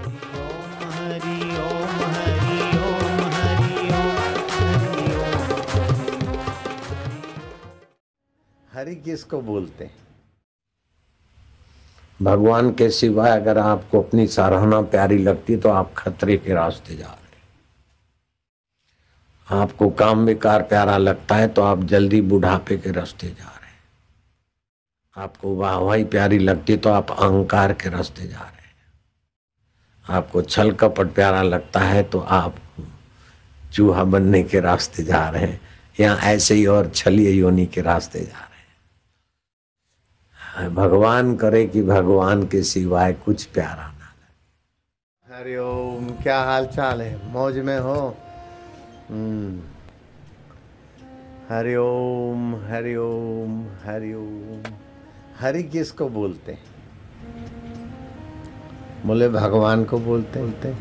हरि ओम हरि ओम हरि ओम हरि ओम। हरि किसको बोलते हैं? भगवान के सिवाय अगर आपको अपनी सराहना प्यारी लगती तो आप खतरे के रास्ते जा रहे हैं। आपको काम विकार प्यारा लगता है तो आप जल्दी बुढ़ापे के रास्ते जा रहे हैं। आपको वाहवाही प्यारी लगती तो आप अहंकार के रास्ते जा रहे हैं। आपको छल कपट प्यारा लगता है तो आप चूहा बनने के रास्ते जा रहे हैं, या ऐसे ही और छलिए योनि के रास्ते जा रहे हैं। भगवान करे कि भगवान के सिवाय कुछ प्यारा ना लगे। हरिओम, क्या हाल चाल है? मौज में हो? हरिओम हरिओम हरिओम। हरि किसको बोलते हैं? बोले भगवान को बोलते हैं।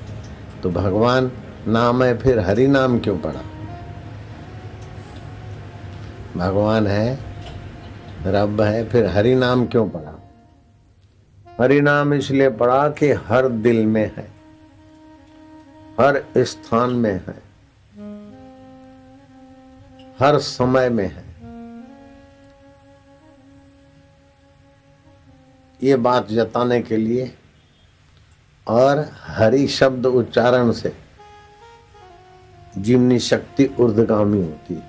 तो भगवान नाम है, फिर हरि नाम क्यों पड़ा? भगवान है, रब है, फिर हरि नाम क्यों पड़ा? हरि नाम इसलिए पड़ा कि हर दिल में है, हर स्थान में है, हर समय में है। ये बात जताने के लिए, और हरि शब्द उच्चारण से जीवनी शक्ति ऊर्ध्वगामी होती है,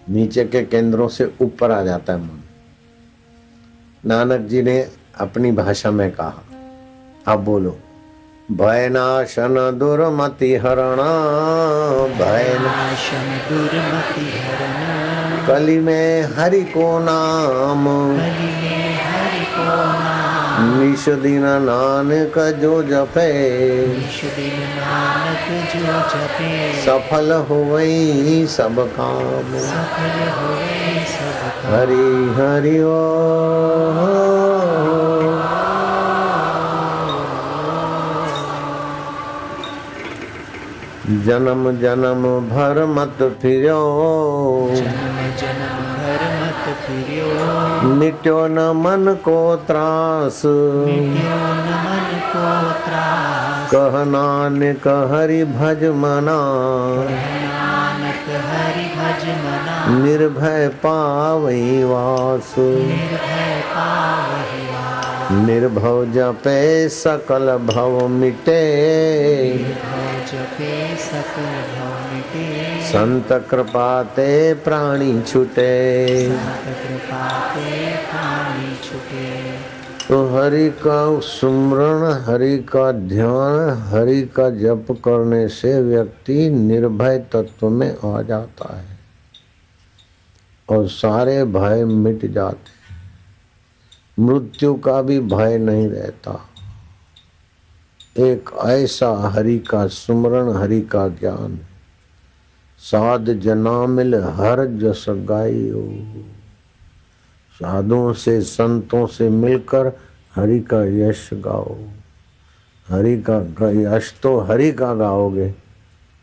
नीचे के केंद्रों से ऊपर आ जाता है मन। नानक जी ने अपनी भाषा में कहा, आप बोलो, भयनाशन दुर्मति हरण, भयनाशन दुर्मति हरण, कली में हरि को नाम, कली में हरि को नाम, निश दिन नानक जो जपे, निश दिन नानक जो जपे, सफल होवई सब काम, सफल होए सब काम। हरि हरि ओ। जन्म जन्म भर मत फिरो, जन्म जन्म भर मत फिरो, मिट्यो न मन को त्रास, मिट्यो न मन को त्रास, कह नानक हरि भज मना, नानक हरि भज मना, निर्भय पावई वास, निर्भय पावहि वास, निर्भव जपे सकल भव मिटे, निर्भव जपे सकल भव मिटे, संत कृपा ते प्राणी छूटे, संत कृपा ते प्राणी छूटे। तो हरि का सुमरण, हरि का ध्यान, हरि का जप करने से व्यक्ति निर्भय तत्व में आ जाता है और सारे भय मिट जाते हैं। मृत्यु का भी भय नहीं रहता। एक ऐसा हरि का सुमरण, हरि का ज्ञान, साध जना मिल हर जस गाइयो। साधुओं से संतों से मिलकर हरि का यश गाओ। हरि का यश तो हरि का गाओगे,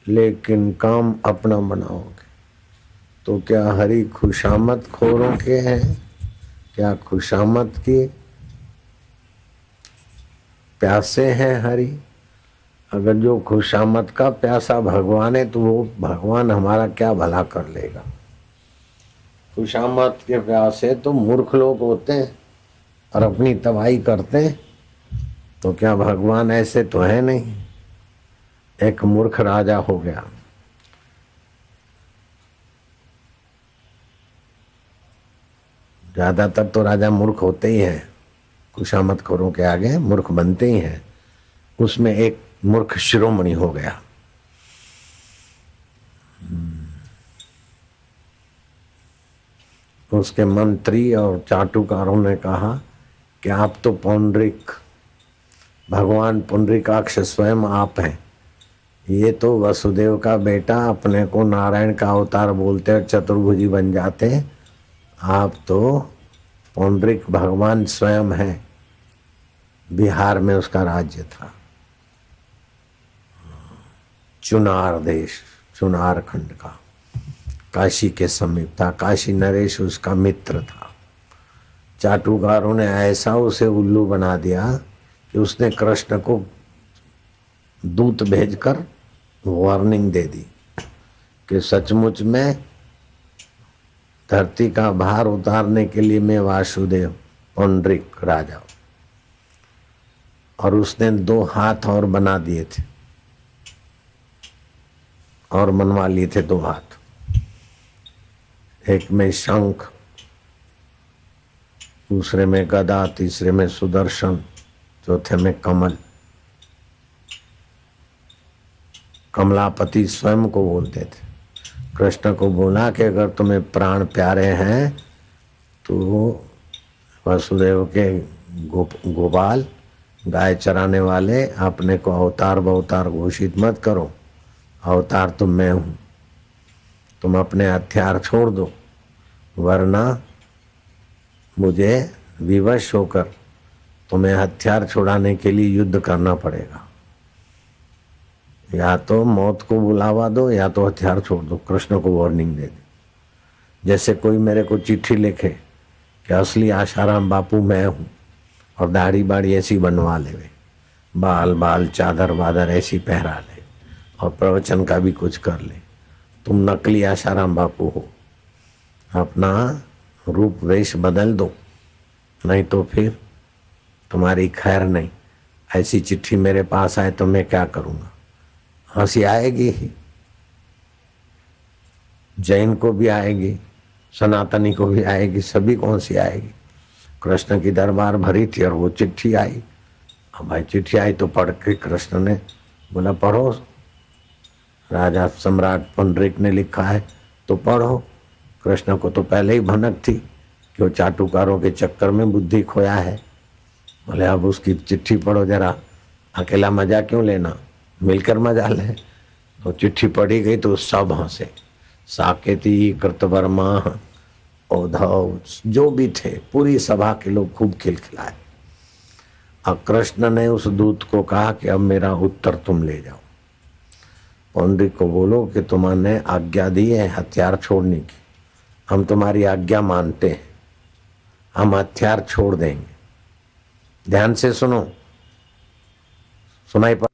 लेकिन काम अपना बनाओगे तो क्या हरि खुशामद खोरों के हैं? क्या खुशामद की प्यासे हैं हरि? अगर जो खुशामद का प्यासा भगवान है तो वो भगवान हमारा क्या भला कर लेगा? खुशामद के प्यासे तो मूर्ख लोग होते हैं और अपनी तबाही करते हैं, तो क्या भगवान ऐसे तो है नहीं। एक मूर्ख राजा हो गया, ज्यादातर तो राजा मूर्ख होते ही हैं, खुशामद खोरों के आगे मूर्ख बनते ही हैं। उसमें एक मूर्ख शिरोमणि हो गया। उसके मंत्री और चाटुकारों ने कहा कि आप तो पौंडरिक, भगवान पुंडरीकाक्ष स्वयं आप हैं। ये तो वसुदेव का बेटा, अपने को नारायण का अवतार बोलते और चतुर्भुजी बन जाते। आप तो पौंडरिक भगवान स्वयं हैं। बिहार में उसका राज्य था, चुनार देश, चुनार खंड का, काशी के समीप था। काशी नरेश उसका मित्र था। चाटुकारों ने ऐसा उसे उल्लू बना दिया कि उसने कृष्ण को दूत भेजकर वार्निंग दे दी कि सचमुच में धरती का भार उतारने के लिए मैं वासुदेव पुंडरीक राजा, और उसने 2 हाथ और बना दिए थे और बनवा लिए थे 2 हाथ, एक में शंख, दूसरे में गदा, तीसरे में सुदर्शन, चौथे में कमल। कमलापति स्वयं को बोलते थे। कृष्ण को बोला कि अगर तुम्हें प्राण प्यारे हैं तो वसुदेव के गोपाल गाय चराने वाले अपने को अवतार बवतार घोषित मत करो। अवतार तो मैं हूँ, तुम अपने हथियार छोड़ दो, वरना मुझे विवश होकर तुम्हें हथियार छुड़ाने के लिए युद्ध करना पड़ेगा। या तो मौत को बुलावा दो या तो हथियार छोड़ दो। कृष्ण को वार्निंग दे दी। जैसे कोई मेरे को चिट्ठी लिखे कि असली आशाराम बापू मैं हूँ और दाढ़ी बाड़ी ऐसी बनवा ले, बाल बाल चादर वादर ऐसी पहरा ले और प्रवचन का भी कुछ कर ले, तुम नकली आशाराम बापू हो, अपना रूप वेश बदल दो, नहीं तो फिर तुम्हारी खैर नहीं। ऐसी चिट्ठी मेरे पास आए तो मैं क्या करूँगा? हंसी आएगी ही, जैन को भी आएगी, सनातनी को भी आएगी, सभी को हंसी आएगी। कृष्ण की दरबार भरी थी और वो चिट्ठी आई। अब भाई चिट्ठी आई तो पढ़ के कृष्ण ने बोला पढ़ो, राजा सम्राट पुंडरीक ने लिखा है तो पढ़ो। कृष्ण को तो पहले ही भनक थी कि वो चाटुकारों के चक्कर में बुद्धि खोया है। बोले अब उसकी चिट्ठी पढ़ो जरा, अकेला मजा क्यों लेना, मिलकर मजा ले। तो चिट्ठी पढ़ी गई तो सब हंसे, साकेती, कृतवर्मा, उद्धव, जो भी थे, पूरी सभा के लोग खूब खिलखिलाए। और कृष्ण ने उस दूत को कहा कि अब मेरा उत्तर तुम ले जाओ। पुंडरीक को बोलो कि तुमने आज्ञा दी है हथियार छोड़ने की, हम तुम्हारी आज्ञा मानते हैं, हम हथियार छोड़ देंगे। ध्यान से सुनो, सुनाई पड़,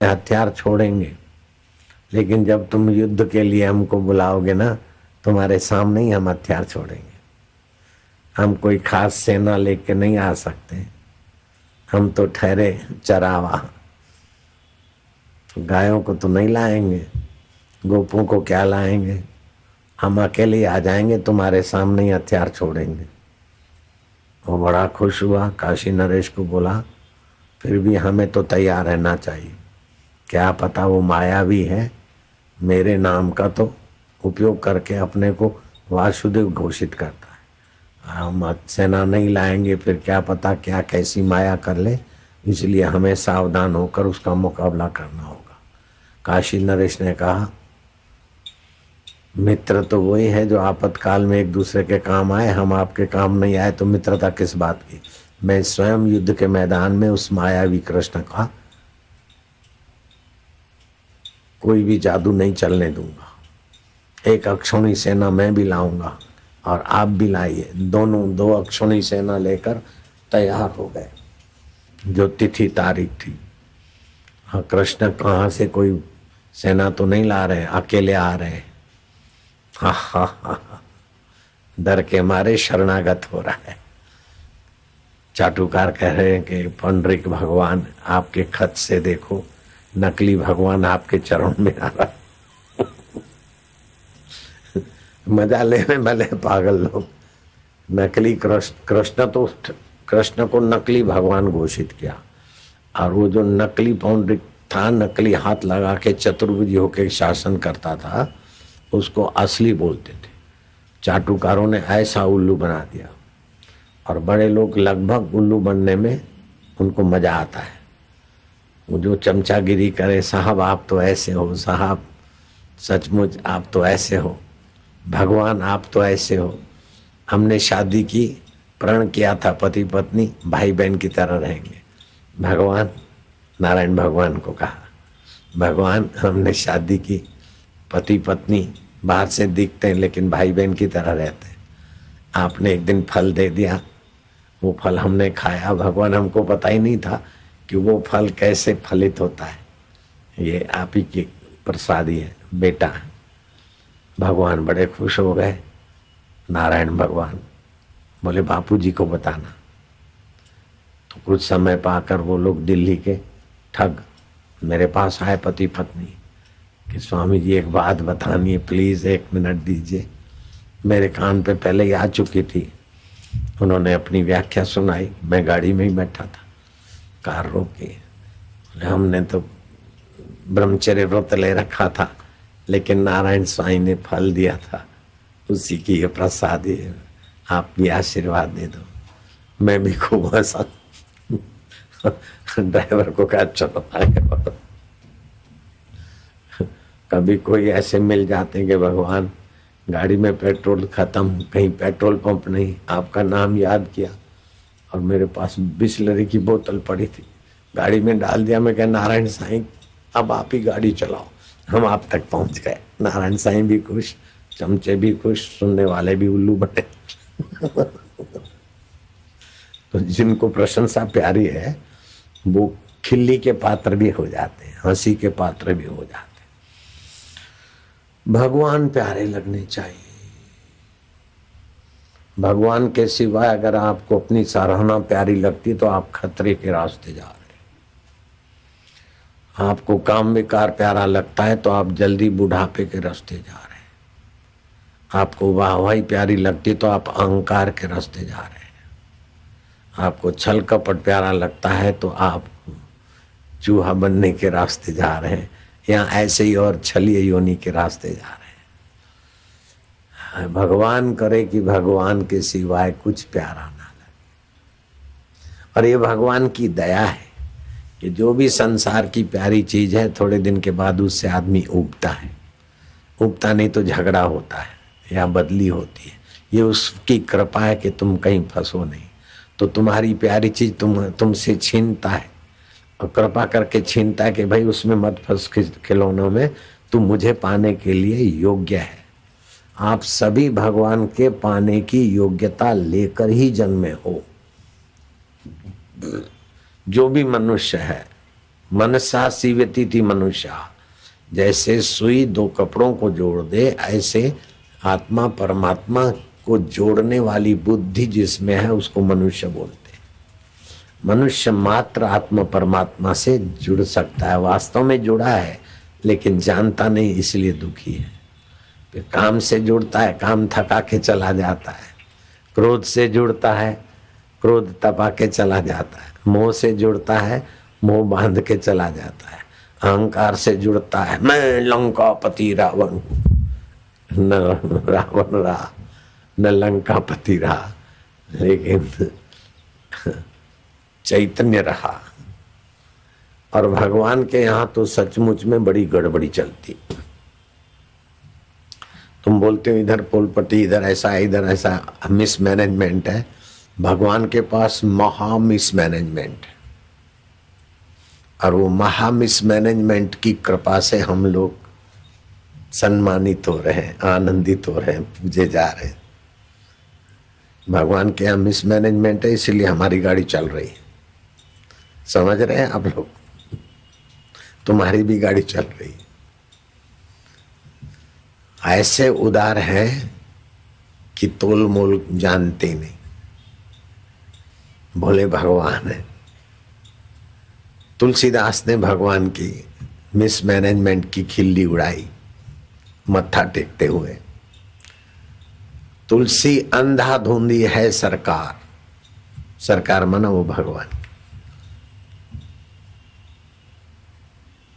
हथियार छोड़ेंगे, लेकिन जब तुम युद्ध के लिए हमको बुलाओगे ना, तुम्हारे सामने ही हम हथियार छोड़ेंगे। हम कोई खास सेना लेके नहीं आ सकते, हम तो ठहरे चरावा, तो गायों को तो नहीं लाएंगे, गोपों को क्या लाएंगे, हम अकेले आ जाएंगे, तुम्हारे सामने ही हथियार छोड़ेंगे। वो बड़ा खुश हुआ, काशी नरेश को बोला फिर भी हमें तो तैयार रहना चाहिए, क्या पता वो मायावी है, मेरे नाम का तो उपयोग करके अपने को वासुदेव घोषित करता है। हम सेना नहीं लाएंगे, फिर क्या पता क्या कैसी माया कर ले, इसलिए हमें सावधान होकर उसका मुकाबला करना होगा। काशी नरेश ने कहा मित्र तो वही है जो आपातकाल में एक दूसरे के काम आए, हम आपके काम नहीं आए तो मित्रता किस बात की। मैं स्वयं युद्ध के मैदान में उस मायावी कृष्ण का कोई भी जादू नहीं चलने दूंगा। एक अक्षौणी सेना मैं भी लाऊंगा और आप भी लाइए। दोनों 2 अक्षौणी सेना लेकर तैयार हो गए। जो तिथि तारीख थी, हाँ कृष्ण कहाँ से कोई सेना तो नहीं ला रहे, अकेले आ रहे हैं। हा हा हा, डर के मारे शरणागत हो रहा है। चाटुकार कह रहे हैं कि पुंडरीक भगवान आपके खत से देखो, नकली भगवान आपके चरण में आ रहा। मजा लेने वाले पागल लोग। नकली कृष्ण तो कृष्ण को नकली भगवान घोषित किया, और वो जो नकली पुंडरीक था, नकली हाथ लगा के चतुर्भुज होकर शासन करता था, उसको असली बोलते थे। चाटुकारों ने ऐसा उल्लू बना दिया, और बड़े लोग लगभग उल्लू बनने में उनको मजा आता है। वो जो चमचागिरी करे, साहब आप तो ऐसे हो, साहब सचमुच आप तो ऐसे हो, भगवान आप तो ऐसे हो, हमने शादी की, प्रण किया था पति पत्नी भाई बहन की तरह रहेंगे। भगवान नारायण भगवान को कहा, भगवान हमने शादी की, पति पत्नी बाहर से दिखते हैं लेकिन भाई बहन की तरह रहते हैं, आपने एक दिन फल दे दिया, वो फल हमने खाया, भगवान हमको पता ही नहीं था कि वो फल कैसे फलित होता है। ये आप ही की प्रसादी है बेटा। भगवान बड़े खुश हो गए। नारायण भगवान बोले बापूजी को बताना। तो कुछ समय पाकर वो लोग दिल्ली के ठग मेरे पास आए पति पत्नी कि स्वामी जी एक बात बतानी है, प्लीज 1 मिनट दीजिए। मेरे कान पे पहले ही आ चुकी थी। उन्होंने अपनी व्याख्या सुनाई। मैं गाड़ी में ही बैठा था, कार रोकी। हमने तो ब्रह्मचर्य व्रत ले रखा था, लेकिन नारायण स्वामी ने फल दिया था, उसी की ये प्रसादी है। आप भी आशीर्वाद दे दो। मैं भी खूब हंसा। ड्राइवर को कहा चलो आगे। कभी कोई ऐसे मिल जाते हैं कि भगवान गाड़ी में पेट्रोल खत्म, कहीं पेट्रोल पंप नहीं, आपका नाम याद किया और मेरे पास बिस्लरी की बोतल पड़ी थी, गाड़ी में डाल दिया। मैं कह नारायण साईं अब आप ही गाड़ी चलाओ। हम आप तक पहुंच गए। नारायण साईं भी खुश, चमचे भी खुश, सुनने वाले भी उल्लू बने। तो जिनको प्रशंसा प्यारी है वो खिल्ली के पात्र भी हो जाते हैं, हंसी के पात्र भी हो जाते हैं। भगवान प्यारे लगने चाहिए। भगवान के सिवाय अगर आपको अपनी सराहना प्यारी लगती तो आप खतरे के रास्ते जा रहे हैं। आपको काम विकार प्यारा लगता है तो आप जल्दी बुढ़ापे के रास्ते जा रहे हैं। आपको वाहवाही प्यारी लगती तो आप अहंकार के रास्ते जा रहे हैं। आपको छल कपट प्यारा लगता है तो आप चूहा बनने के रास्ते जा रहे हैं, या ऐसे ही और छलिए योनि के रास्ते जा रहे हैं। भगवान करे कि भगवान के सिवाय कुछ प्यारा ना लगे। और ये भगवान की दया है कि जो भी संसार की प्यारी चीज है थोड़े दिन के बाद उससे आदमी उबता है। उबता नहीं तो झगड़ा होता है या बदली होती है। ये उसकी कृपा है कि तुम कहीं फंसो नहीं। तो तुम्हारी प्यारी चीज तुमसे छीनता है और कृपा करके छीनता है कि भाई उसमें मत फंस खिलौनों में, तुम मुझे पाने के लिए योग्य है। आप सभी भगवान के पाने की योग्यता लेकर ही जन्मे हो। जो भी मनुष्य है, मनसा सीवती थी मनुष्य, जैसे सुई 2 कपड़ों को जोड़ दे ऐसे आत्मा परमात्मा को जोड़ने वाली बुद्धि जिसमें है उसको मनुष्य बोलते हैं। मनुष्य मात्र आत्मा परमात्मा से जुड़ सकता है, वास्तव में जुड़ा है लेकिन जानता नहीं, इसलिए दुखी है। फिर काम से जुड़ता है, काम थका के चला जाता है। क्रोध से जुड़ता है, क्रोध तपा के चला जाता है। मोह से जुड़ता है, मोह बांध के चला जाता है। अहंकार से जुड़ता है, मैं लंकापति रावण हूं। न रावण रहा न लंकापति रहा, लेकिन चैतन्य रहा। और भगवान के यहां तो सचमुच में बड़ी गड़बड़ी चलती। तुम बोलते हो इधर पोलपट्टी, इधर ऐसा है, इधर ऐसा, मिसमैनेजमेंट है। भगवान के पास महा मिसमैनेजमेंट है और वो महा मिसमैनेजमेंट की कृपा से हम लोग सम्मानित हो रहे हैं, आनंदित हो रहे हैं, पूजे जा रहे हैं। भगवान के यहाँ मिसमैनेजमेंट है, इसलिए हमारी गाड़ी चल रही है। समझ रहे हैं आप लोग? तुम्हारी भी गाड़ी चल रही है। ऐसे उदार है कि तोल मोल जानते नहीं। भोले भगवान है। तुलसीदास ने भगवान की मिसमैनेजमेंट की खिल्ली उड़ाई मत्था टेकते हुए। तुलसी अंधाधुंधी है सरकार, सरकार माना वो भगवान।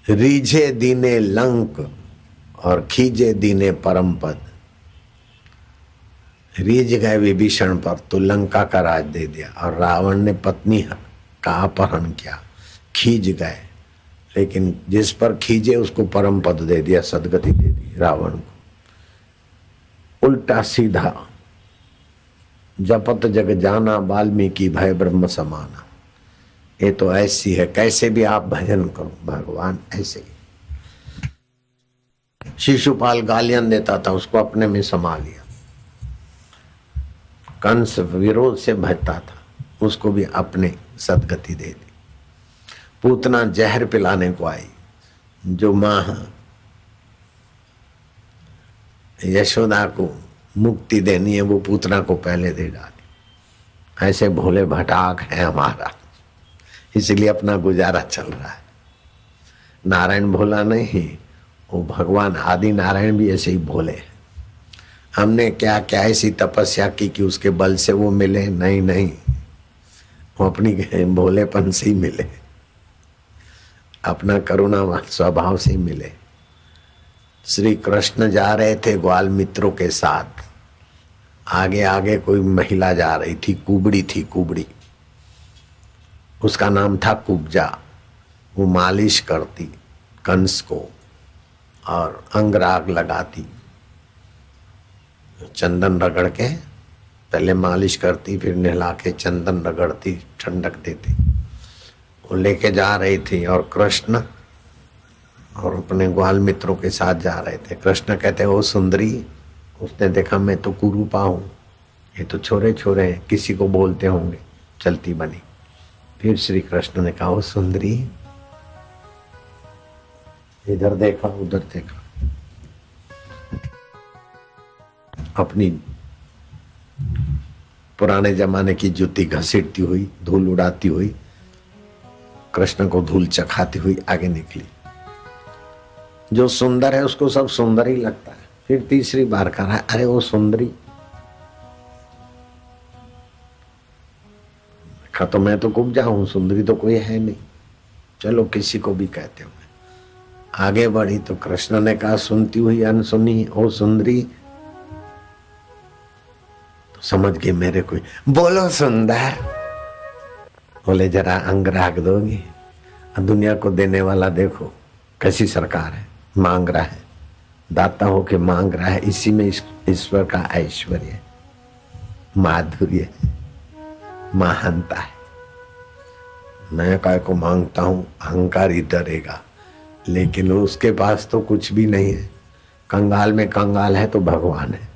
रीझे दीने लंक और खींचे दीने परम पद। रीझ गए विभीषण पर तो लंका का राज दे दिया और रावण ने पत्नी का अपहरण किया। खींच गए, लेकिन जिस पर खींचे उसको परम पद दे दिया, सदगति दे दी रावण को। उल्टा सीधा जपत जग जाना वाल्मीकि भय ब्रह्म समाना। ये तो ऐसी है, कैसे भी आप भजन करो, भगवान ऐसे ही। शिशुपाल गालियां देता था, उसको अपने में समा लिया। कंस विरोध से भजता था, उसको भी अपने सदगति दे दी। पूतना जहर पिलाने को आई। जो माँ यशोदा को मुक्ति देनी है वो पूतना को पहले दे डाली। ऐसे भोले भटाक है हमारा, इसलिए अपना गुजारा चल रहा है। नारायण भोला नहीं, वो भगवान आदि नारायण भी ऐसे ही भोले हैं। हमने क्या क्या ऐसी तपस्या की कि उसके बल से वो मिले? नहीं नहीं, वो अपनी भोलेपन से ही मिले, अपना करुणा स्वभाव से ही मिले। श्री कृष्ण जा रहे थे ग्वाल मित्रों के साथ, आगे आगे कोई महिला जा रही थी, कुबड़ी थी, कुबड़ी, उसका नाम था कुब्जा। वो मालिश करती कंस को और अंगराग लगाती, चंदन रगड़ के पहले मालिश करती, फिर नहला के चंदन रगड़ती, ठंडक देती। वो लेके जा रही थी और कृष्ण और अपने ग्वाल मित्रों के साथ जा रहे थे। कृष्ण कहते ओ सुंदरी, उसने देखा मैं तो कुरूपा हूँ, ये तो छोरे छोरे हैं, किसी को बोलते होंगे, चलती बनी। फिर श्री कृष्ण ने कहा ओ सुंदरी, इधर देखा उधर देखा, अपनी पुराने जमाने की जूती घसीटती हुई, धूल उड़ाती हुई, कृष्ण को धूल चखाती हुई आगे निकली। जो सुंदर है उसको सब सुंदर ही लगता है। फिर तीसरी बार कहा अरे वो सुंदरी, कहा तो मैं तो कुब्जा हूं, सुंदरी तो कोई है नहीं, चलो किसी को भी कहते होंगे। आगे बढ़ी तो कृष्ण ने कहा सुनती हुई अनसुनी ओ सुंदरी, तो समझ गए मेरे कोई, बोलो सुंदर। बोले जरा अंग राख दोगी? दुनिया को देने वाला देखो कैसी सरकार है, मांग रहा है, दाता होके मांग रहा है। इसी में ईश्वर का ऐश्वर्य, माधुर्य, महानता है। मैं काय को मांगता हूं, अहंकार ही डरेगा, लेकिन उसके पास तो कुछ भी नहीं है। कंगाल में कंगाल है तो भगवान है।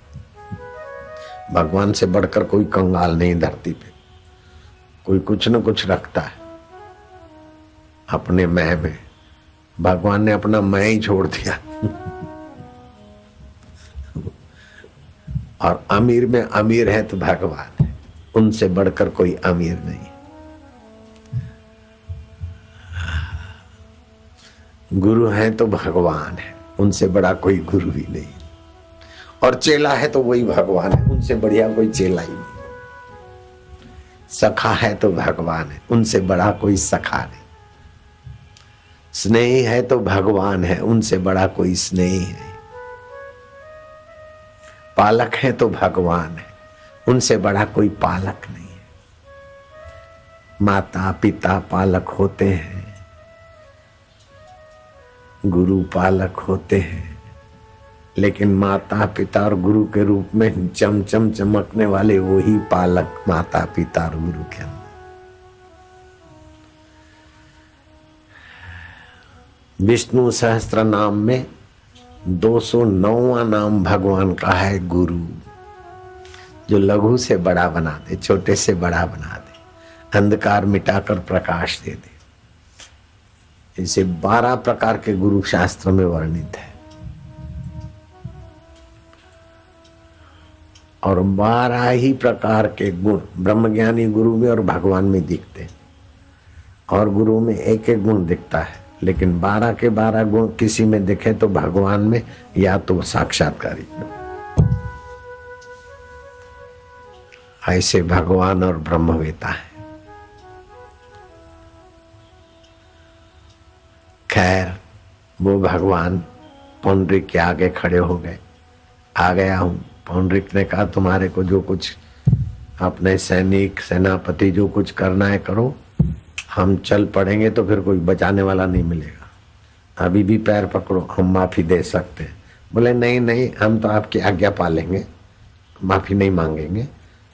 भगवान से बढ़कर कोई कंगाल नहीं धरती पे। कोई कुछ न कुछ रखता है अपने मैं में, भगवान ने अपना मैं ही छोड़ दिया। और अमीर में अमीर है तो भगवान है, उनसे बढ़कर कोई अमीर नहीं। गुरु है तो भगवान है, उनसे बड़ा कोई गुरु ही नहीं। और चेला है तो वही भगवान है, उनसे बढ़िया कोई चेला ही नहीं। सखा है तो भगवान है, उनसे बड़ा कोई सखा नहीं। स्नेही है तो भगवान है, उनसे बड़ा कोई स्नेही है। पालक है तो भगवान है, उनसे बड़ा कोई पालक नहीं है। माता पिता पालक होते हैं, गुरु पालक होते हैं, लेकिन माता पिता और गुरु के रूप में चमचम चमकने वाले वही पालक माता पिता और गुरु के अंदर। विष्णु सहस्त्र नाम में 209वां नाम भगवान का है गुरु, जो लघु से बड़ा बना दे, छोटे से बड़ा बना दे, अंधकार मिटाकर प्रकाश दे दे। इसे 12 प्रकार के गुरु शास्त्र में वर्णित है और 12 ही प्रकार के गुण ब्रह्मज्ञानी गुरु में और भगवान में दिखते हैं। और गुरु में एक एक गुण दिखता है, लेकिन 12 के 12 गुण किसी में दिखे तो भगवान में या तो साक्षात्कारी। ऐसे भगवान और ब्रह्मवेता है। खैर वो भगवान पौंडरिक के आगे खड़े हो गए। आ गया हूं। पौंडरिक ने कहा तुम्हारे को जो कुछ अपने सैनिक सेनापति जो कुछ करना है करो, हम चल पड़ेंगे तो फिर कोई बचाने वाला नहीं मिलेगा। अभी भी पैर पकड़ो, हम माफी दे सकते हैं। बोले नहीं नहीं, हम तो आपकी आज्ञा पालेंगे, माफी नहीं मांगेंगे।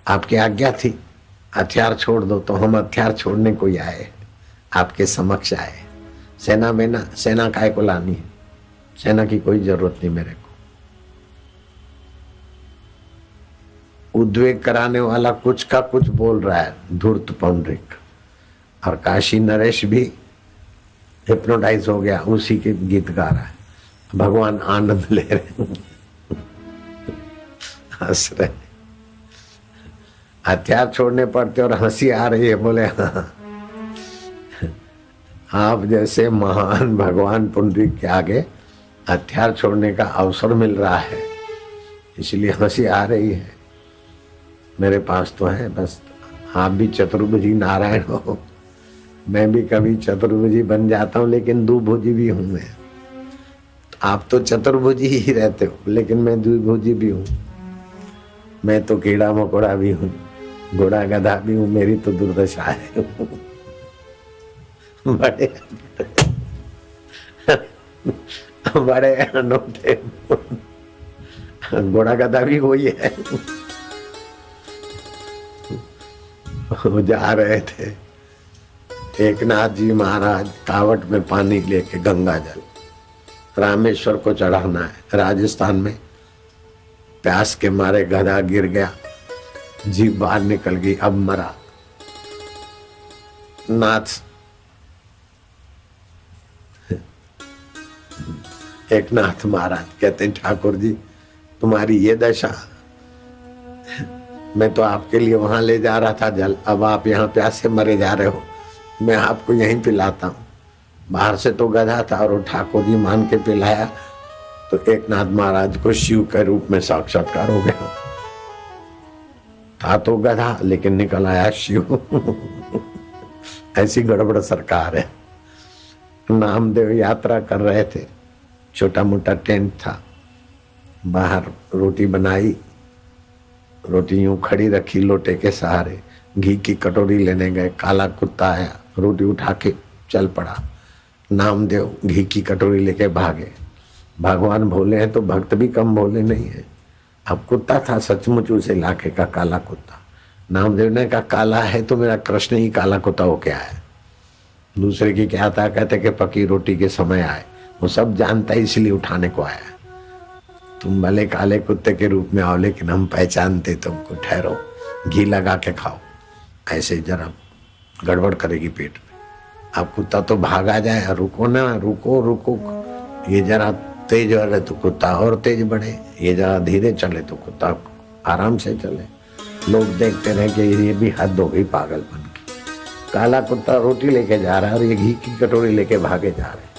आपकी आज्ञा थी हथियार छोड़ दो, तो हम हथियार छोड़ने को ही आए, आपके समक्ष आए। सेना काय को लानी है, सेना की कोई जरूरत नहीं मेरे को। उद्वेग कराने वाला कुछ का कुछ बोल रहा है धूर्त पौंडरिक। और काशी नरेश भी हिप्नोटाइज हो गया, उसी के गीत गा रहा है, भगवान आनंद ले रहे, हंस रहे। हथियार छोड़ने पड़ते और हंसी आ रही है। बोले हाँ, आप जैसे महान भगवान पुंडरीक के आगे हथियार छोड़ने का अवसर मिल रहा है, इसलिए हंसी आ रही है। मेरे पास तो है, बस आप भी चतुर्भुजी नारायण हो, मैं भी कभी चतुर्भुजी बन जाता हूँ, लेकिन द्विभुजी भी हूँ मैं। आप तो चतुर्भुजी ही रहते हो, लेकिन मैं द्विभुजी भी हूँ। मैं तो कीड़ा मकोड़ा भी हूँ, घोड़ा गधा भी हूँ, मेरी तो दुर्दशा है। बड़े बड़े अनोखे, घोड़ा गधा भी वही है। वो जा रहे थे, एकनाथ जी महाराज कावट में पानी लेके गंगा जल रामेश्वर को चढ़ाना है। राजस्थान में प्यास के मारे गधा गिर गया, जीभ बाहर निकल गई, अब मरा। नाथ एकनाथ महाराज कहते हैं, ठाकुर जी तुम्हारी ये दशा, मैं तो आपके लिए वहां ले जा रहा था जल, अब आप यहाँ प्यासे मरे जा रहे हो, मैं आपको यहीं पिलाता हूँ। बाहर से तो गधा था और ठाकुर जी मान के पिलाया, तो एकनाथ महाराज को शिव के रूप में साक्षात्कार हो गया। था तो गधा, लेकिन निकल आया शिव। ऐसी गड़बड़ सरकार है। नामदेव यात्रा कर रहे थे, छोटा मोटा टेंट था, बाहर रोटी बनाई, रोटी यूं खड़ी रखी लोटे के सहारे, घी की कटोरी लेने गए, काला कुत्ता आया, रोटी उठा के चल पड़ा। नामदेव घी की कटोरी लेके भागे। भगवान भोले हैं तो भक्त भी कम भोले नहीं है। अब कुत्ता था सचमुच उस इलाके का काला कुत्ता। नामदेव ने कहा काला है तो मेरा कृष्ण ही काला कुत्ता हो क्या है। दूसरे की क्या था, कहते कि पकी रोटी के समय आए, वो सब जानता है इसलिए उठाने को आया। तुम भले काले कुत्ते के रूप में आओ, लेकिन हम पहचानते तुमको, ठहरो घी लगा के खाओ, ऐसे जरा गड़बड़ करेगी पेट में। अब कुत्ता तो भागा जाए, रुको ना, रुको रुको, ये जरा तेज बढ़े तो कुत्ता और तेज बढ़े, ये जरा धीरे चले तो कुत्ता आराम से चले। लोग देखते रहे कि ये भी हद हो गई पागलपन की। काला कुत्ता रोटी लेके जा रहा है और ये घी की कटोरी लेके भागे जा रहे।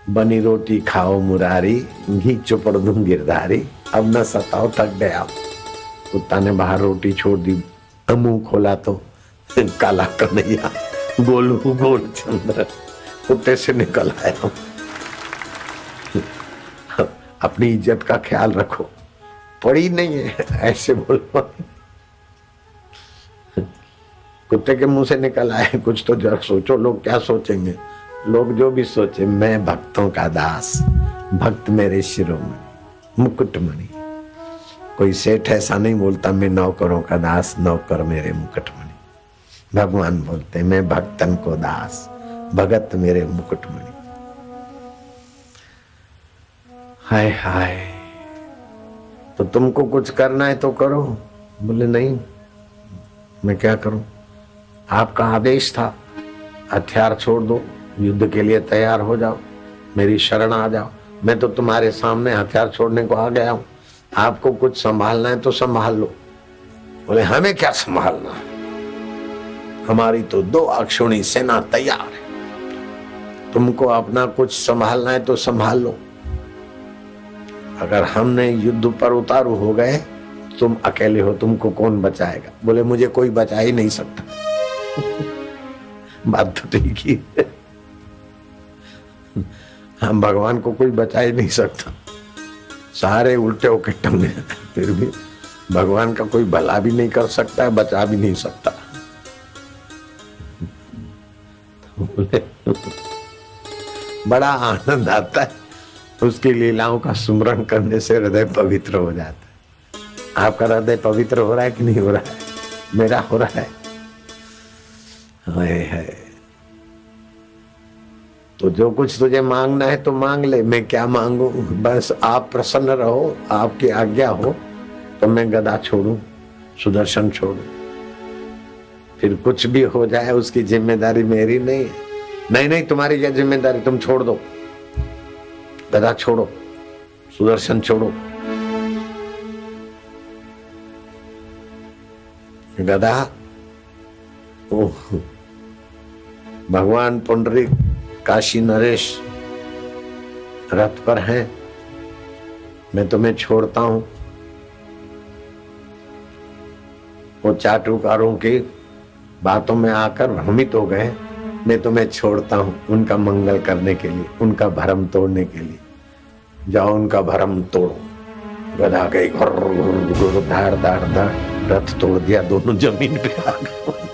बनी रोटी खाओ मुरारी, घी चुपड़ दूं गिरधारी, अब न सताओ थक गया। कुत्ता ने बाहर रोटी छोड़ दी, मुंह खोला तो काला कन्हैया गोलू गोल चंद्र कुत्ते से निकल आया। अपनी इज्जत का ख्याल रखो, पड़ी नहीं है ऐसे बोलो। कुत्ते के मुंह से निकल आए, कुछ तो जरा सोचो, लोग क्या सोचेंगे। लोग जो भी सोचे, मैं भक्तों का दास, भक्त मेरे शिरोमणि मुकुटमणि। कोई सेठ ऐसा नहीं बोलता मैं नौकरों का दास, नौकर मेरे मुकुटमणि। भगवान बोलते मैं भक्तन को दास, भगत मेरे मुकुटमणि। हाय हाय, तो तुमको कुछ करना है तो करो। बोले नहीं, मैं क्या करूं, आपका आदेश था, हथियार छोड़ दो, युद्ध के लिए तैयार हो जाओ, मेरी शरण आ जाओ। मैं तो तुम्हारे सामने हथियार छोड़ने को आ गया हूं, आपको कुछ संभालना है तो संभाल लो। बोले हमें क्या संभालना है, हमारी तो 2 अक्षुणी सेना तैयार है, तुमको अपना कुछ संभालना है तो संभाल लो। अगर हमने युद्ध पर उतारू हो गए, तुम अकेले हो, तुमको कौन बचाएगा। बोले मुझे कोई बचा ही नहीं सकता। बात तो ठीक ही है, हम भगवान को कोई बचा ही नहीं सकता, सारे उल्टे होके टंगे, फिर भी भगवान का कोई भला भी नहीं कर सकता है, बचा भी नहीं सकता। बड़ा आनंद आता है उसकी लीलाओं का सुमरण करने से, हृदय पवित्र हो जाता है। आपका हृदय पवित्र हो रहा है कि नहीं हो रहा है? मेरा हो रहा है। है तो जो कुछ तुझे मांगना है तो मांग ले, मैं क्या मांगू, बस आप प्रसन्न रहो, आपकी आज्ञा हो तो मैं गदा छोड़ू, सुदर्शन छोड़ू। फिर कुछ भी हो जाए उसकी जिम्मेदारी मेरी नहीं है। नहीं नहीं, तुम्हारी क्या जिम्मेदारी, तुम छोड़ दो, गधा छोड़ो, सुदर्शन छोड़ो। गधा भगवान पुंडरीक काशी नरेश रथ पर हैं, मैं तुम्हें छोड़ता हूं। वो चाटुकारों की बातों में आकर भ्रमित हो गए, मैं तुम्हें छोड़ता हूं उनका मंगल करने के लिए, उनका भरम तोड़ने के लिए। जाओ उनका भरम तोड़ो। गधा गई, घुर घुर घुर, धाड़ धाड़ धाड़, रथ तोड़ दिया, दोनों जमीन पे आ गए।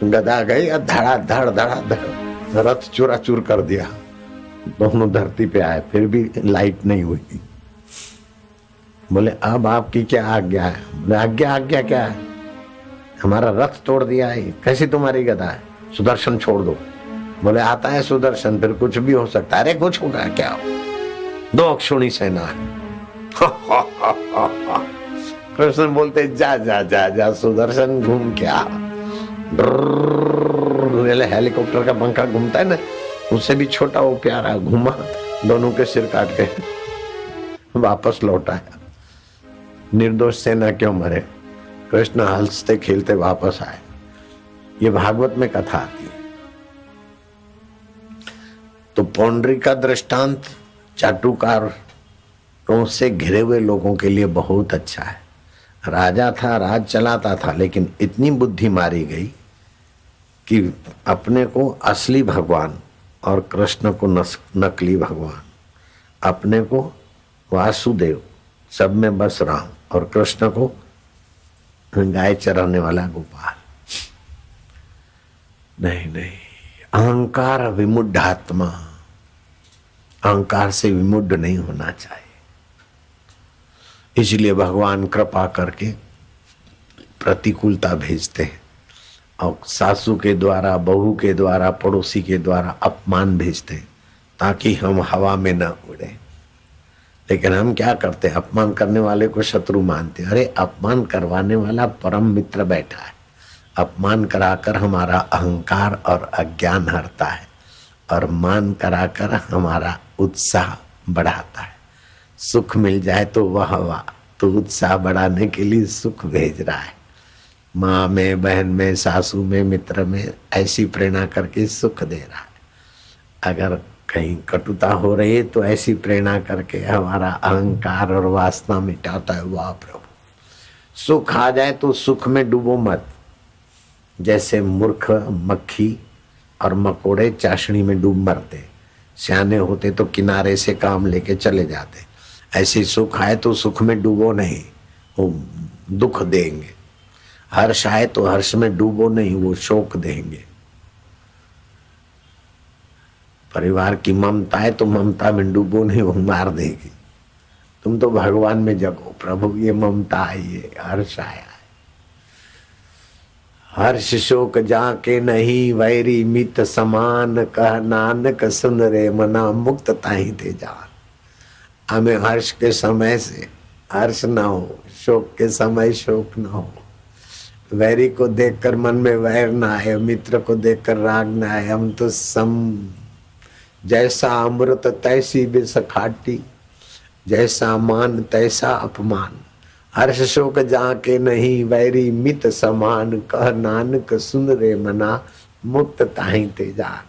गधा गई और धड़ा धड़ धड़ा धड़, रथ चूराचूर कर दिया, दोनों धरती पे आए, फिर भी लाइट नहीं हुई। बोले अब आपकी क्या आज्ञा है? बोले आज्ञा आज्ञा क्या है? हमारा रथ तोड़ दिया है, कैसी तुम्हारी गधा है? सुदर्शन छोड़ दो। बोले आता है सुदर्शन, फिर कुछ भी हो सकता है। अरे कुछ होगा क्या? दो अक्षुणी सेना है। कृष्ण बोलते जा जा जा जा सुदर्शन, घूम क्या, हेलीकॉप्टर का पंखा घूमता है ना, उससे भी छोटा वो प्यारा घूमा, दोनों के सिर काट के वापस लौटा है। निर्दोष सेना क्यों मरे? कृष्ण हंसते खेलते वापस आए। ये भागवत में कथा आती है। तो पौंड्री का दृष्टांत चाटुकारों से घिरे हुए लोगों के लिए बहुत अच्छा है। राजा था, राज चलाता था, लेकिन इतनी बुद्धि मारी गई कि अपने को असली भगवान और कृष्ण को नकली भगवान, अपने को वासुदेव, सब में बस राम, और कृष्ण को गाय चराने वाला गोपाल। नहीं नहीं, अहंकार विमुढ़ आत्मा, अहंकार से विमुढ़ नहीं होना चाहिए। इसलिए भगवान कृपा करके प्रतिकूलता भेजते हैं, और सासू के द्वारा, बहू के द्वारा, पड़ोसी के द्वारा अपमान भेजते हैं, ताकि हम हवा में न उड़े। लेकिन हम क्या करते हैं? अपमान करने वाले को शत्रु मानते हैं। अरे अपमान करवाने वाला परम मित्र बैठा है, अपमान कराकर हमारा अहंकार और अज्ञान हरता है, और मान कराकर हमारा उत्साह बढ़ाता है। सुख मिल जाए तो वाह वाह, तो उत्साह बढ़ाने के लिए सुख भेज रहा है। माँ में, बहन में, सासू में, मित्र में ऐसी प्रेरणा करके सुख दे रहा है। अगर कहीं कटुता हो रही है तो ऐसी प्रेरणा करके हमारा अहंकार और वासना मिटाता है। वाह प्रभु, सुख आ जाए तो सुख में डूबो मत। जैसे मूर्ख मक्खी और मकोड़े चाशनी में डूब मरते, सियाने होते तो किनारे से काम लेके चले जाते। ऐसे सुख आए तो सुख में डूबो नहीं, वो दुख देंगे। हर्ष आए तो हर्ष में डूबो नहीं, वो शोक देंगे। परिवार की ममता है तो ममता में डूबो नहीं, वो मार देगी। तुम तो भगवान में जगो, प्रभु ये ममता आई है, हर्ष आया है। हर्ष शोक जाके नहीं, वैरी मित समान, कह नानक सुन रे मना, मुक्त ताही ते जान। हमें हर्ष के समय से हर्ष ना हो, शोक के समय शोक ना हो, वैरी को देखकर मन में वैर ना आए, मित्र को देखकर राग ना आए। हम तो जैसा अमृत तैसी विष खाटी, जैसा मान तैसा अपमान। हर्ष शोक जाके नहीं, वैरी मित समान, कह नानक सुन रे मना, मुक्त ताही ते जान।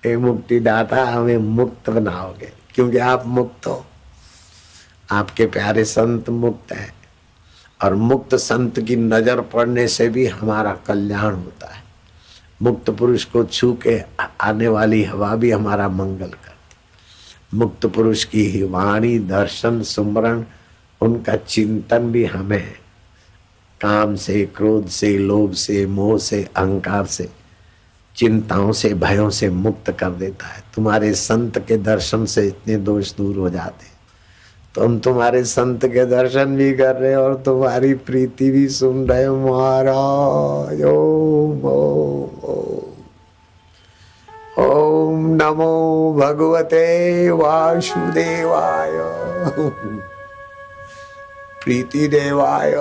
ए मुक्ति दाता, हमें मुक्त बनाओगे, क्योंकि आप मुक्त हो, आपके प्यारे संत मुक्त है, और मुक्त संत की नजर पड़ने से भी हमारा कल्याण होता है। मुक्त पुरुष को छू के आने वाली हवा भी हमारा मंगल करती। मुक्त पुरुष की ही वाणी, दर्शन, सुमरण, उनका चिंतन भी हमें काम से, क्रोध से, लोभ से, मोह से, अहंकार से, चिंताओं से, भयों से मुक्त कर देता है। तुम्हारे संत के दर्शन से इतने दोष दूर हो जाते, तो हम तुम्हारे संत के दर्शन भी कर रहे और तुम्हारी प्रीति भी सुन रहे। महाराज ओम ओम ओम नमो भगवते वासुदेवाय, प्रीति देवाय।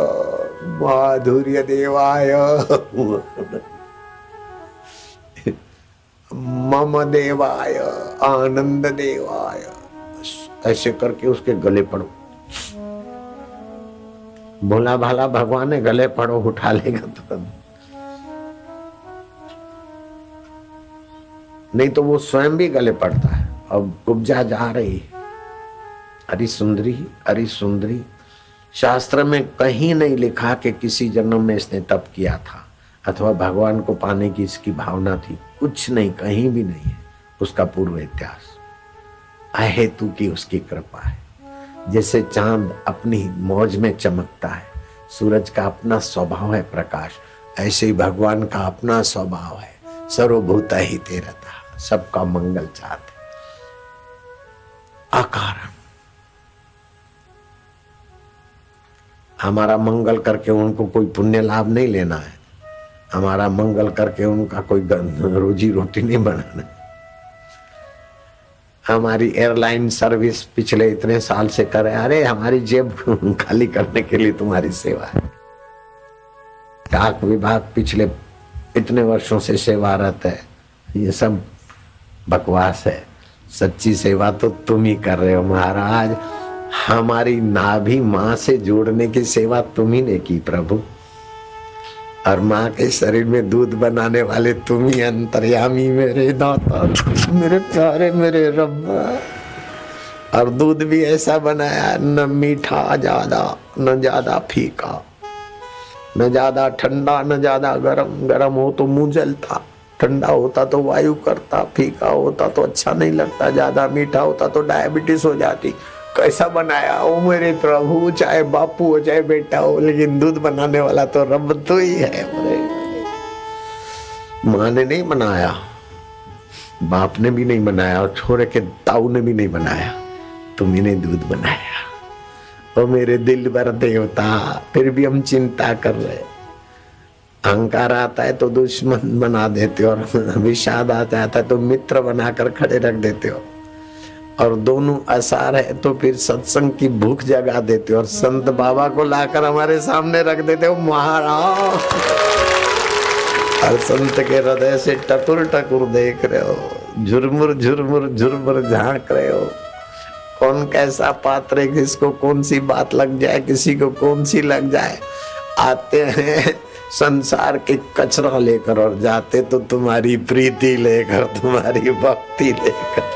माधुर्य देवाय, मम देवाय, आनंद देवाय, ऐसे करके उसके गले पड़ो। भोला भाला भगवान है, गले पड़ो उठा लेगा तुरंत। नहीं तो वो स्वयं भी गले पड़ता है। अब कुब्जा जा रही, अरे सुंदरी, अरे सुंदरी। शास्त्र में कहीं नहीं लिखा कि किसी जन्म में इसने तप किया था अथवा भगवान को पाने की इसकी भावना थी, कुछ नहीं, कहीं भी नहीं है उसका पूर्व इतिहास। अहेतु की उसकी कृपा है। जैसे चांद अपनी मौज में चमकता है, सूरज का अपना स्वभाव है प्रकाश, ऐसे ही भगवान का अपना स्वभाव है सर्वभूत ही तेरता, सबका मंगल चाहते अकारण। हमारा मंगल करके उनको कोई पुण्य लाभ नहीं लेना है, हमारा मंगल करके उनका कोई रोजी रोटी नहीं बनाना है। हमारी एयरलाइन सर्विस पिछले इतने साल से करे, अरे हमारी जेब खाली करने के लिए तुम्हारी सेवा है। डाक विभाग पिछले इतने वर्षों से सेवारत है, ये सब बकवास है। सच्ची सेवा तो तुम ही कर रहे हो महाराज। हमारी नाभि माँ से जोड़ने की सेवा तुम ही ने की प्रभु, और माँ के शरीर में दूध बनाने वाले तुम ही अंतर्यामी मेरे दाता, मेरे प्यारे मेरे रब्बा। और दूध भी ऐसा बनाया, न मीठा ज्यादा न ज्यादा फीका, न ज्यादा ठंडा न ज्यादा गरम। गरम हो तो मुंह जलता, ठंडा होता तो वायु करता, फीका होता तो अच्छा नहीं लगता, ज्यादा मीठा होता तो डायबिटीज हो जाती। कैसा बनाया ओ मेरे प्रभु, चाहे बापू हो चाहे बेटा हो, लेकिन दूध बनाने वाला तो रब तो ही है। माँ ने नहीं बनाया, बाप ने भी नहीं बनाया, और छोरे के ताऊ ने भी नहीं बनाया, तुम ही ने दूध बनाया। ओ मेरे दिल भर देवता, फिर भी हम चिंता कर रहे। अहंकार आता है तो दुश्मन बना देते हो, और विषाद आता है तो मित्र बनाकर खड़े रख देते हो, और दोनों आसार है तो फिर सत्संग की भूख जगा देते हो, और संत बाबा को लाकर हमारे सामने रख देते हो महाराज। और संत के हृदय से टकुर टकुर देख रहे हो, झुरमुर झुरमुर झुरमुर झांक रहे हो। कौन कैसा पात्र है, किसको कौन सी बात लग जाए, किसी को कौन सी लग जाए। आते हैं संसार के कचरा लेकर और जाते तो तुम्हारी प्रीति लेकर, तुम्हारी भक्ति लेकर,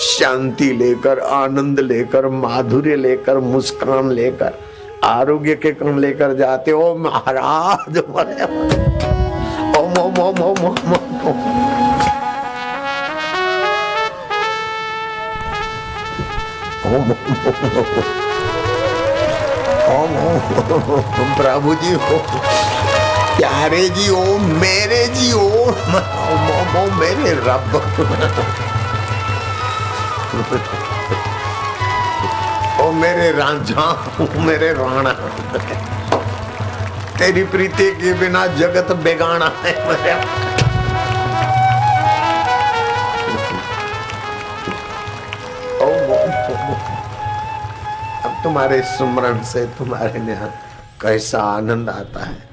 शांति लेकर, आनंद लेकर, माधुर्य लेकर, मुस्कान लेकर, आरोग्य के क्रम लेकर जाते हो महाराज। ओम ओम ओम ओम ओम ओम ओम प्रभु जी हो, प्यारे जी ओम, मेरे जी ओम, ओम ओम मेरे रब। ओ मेरे रांझा, ओ मेरे राणा, तेरी प्रीति के बिना जगत बेगाना है मेरे। अब तुम्हारे सुमरन से, तुम्हारे यहाँ कैसा आनंद आता है।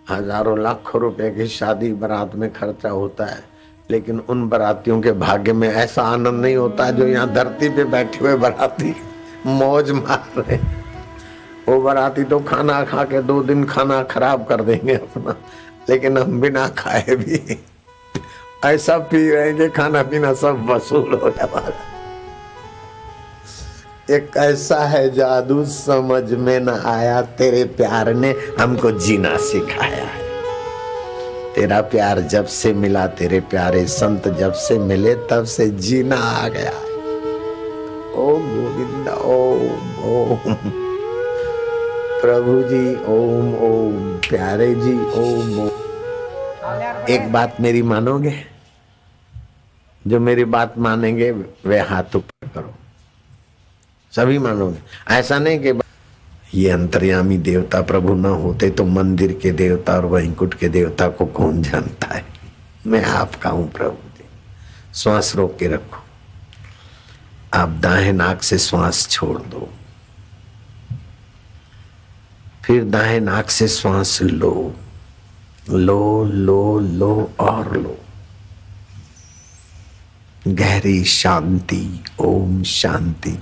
हजारों लाखों रुपए की शादी बारात में खर्चा होता है, लेकिन उन बारातियों के भाग्य में ऐसा आनंद नहीं होता जो यहाँ धरती पे बैठे हुए बाराती मौज मार रहे। वो बाराती तो खाना खा के 2 दिन खाना खराब कर देंगे अपना, लेकिन हम बिना खाए भी ऐसा पी रहे हैं कि खाना पीना सब वसूल हो जाएगा। एक ऐसा है जादू समझ में न आया, तेरे प्यार ने हमको जीना सिखाया है। तेरा प्यार जब से मिला, तेरे प्यारे संत जब से मिले, तब से जीना आ गया। ओम गोविंद ओम ओम, प्रभु जी ओम ओम, प्यारे जी ओम ओम। एक बात मेरी मानोगे? जो मेरी बात मानेंगे वे हाथ ऊपर करो, सभी मानोगे। ऐसा नहीं कि ये अंतर्यामी देवता प्रभु न होते तो मंदिर के देवता और वैकुंठ के देवता को कौन जानता है। मैं आपका हूं प्रभु जी। श्वास रोक के रखो, आप दाएं नाक से श्वास छोड़ दो, फिर दाएं नाक से श्वास लो, लो लो लो और लो। गहरी शांति, ओम शांति।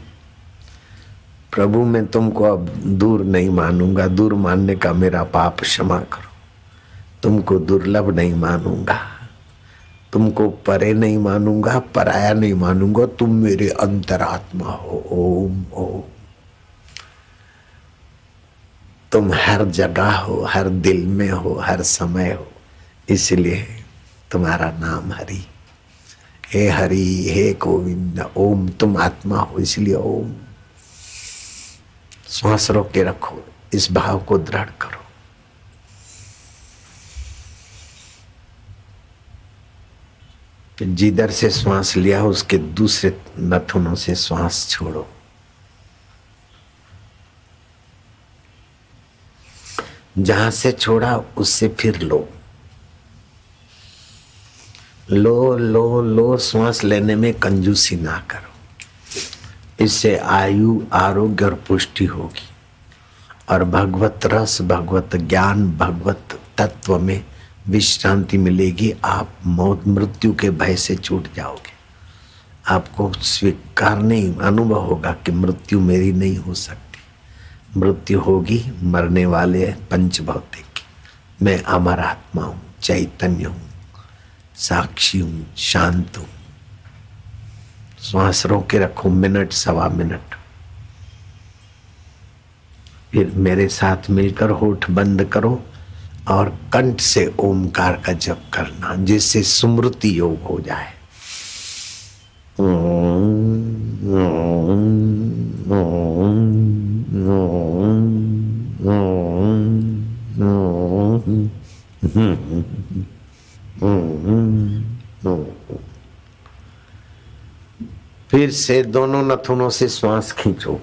प्रभु मैं तुमको अब दूर नहीं मानूंगा, दूर मानने का मेरा पाप क्षमा करो। तुमको दुर्लभ नहीं मानूंगा, तुमको परे नहीं मानूंगा, पराया नहीं मानूंगा, तुम मेरे अंतरात्मा हो। ओम ओम। तुम हर जगह हो, हर दिल में हो, हर समय हो, इसलिए तुम्हारा नाम हरि। हे हरि, हे गोविंद। ओम तुम आत्मा हो, इसलिए ओम। श्वास रोक के रखो, इस भाव को दृढ़ करो। जिधर से श्वास लिया उसके दूसरे नथुनों से श्वास छोड़ो। जहां से छोड़ा उससे फिर लो, लो लो लो। श्वास लेने में कंजूसी ना करो, इससे आयु, आरोग्य और पुष्टि होगी और भगवत रस, भगवत ज्ञान, भगवत तत्व में विश्रांति मिलेगी। आप मौत, मृत्यु के भय से छूट जाओगे। आपको स्वीकार नहीं, अनुभव होगा कि मृत्यु मेरी नहीं हो सकती। मृत्यु होगी मरने वाले पंच भौतिक। मैं अमर आत्मा हूँ, चैतन्य हूँ, साक्षी हूँ, शांत हूँ। श्वास रोक के रखो, मिनट, सवा मिनट। फिर मेरे साथ मिलकर होठ बंद करो और कंठ से ओमकार का जप करना, जिससे स्मृति योग हो जाए। फिर से दोनों नथुनों से श्वास खींचो,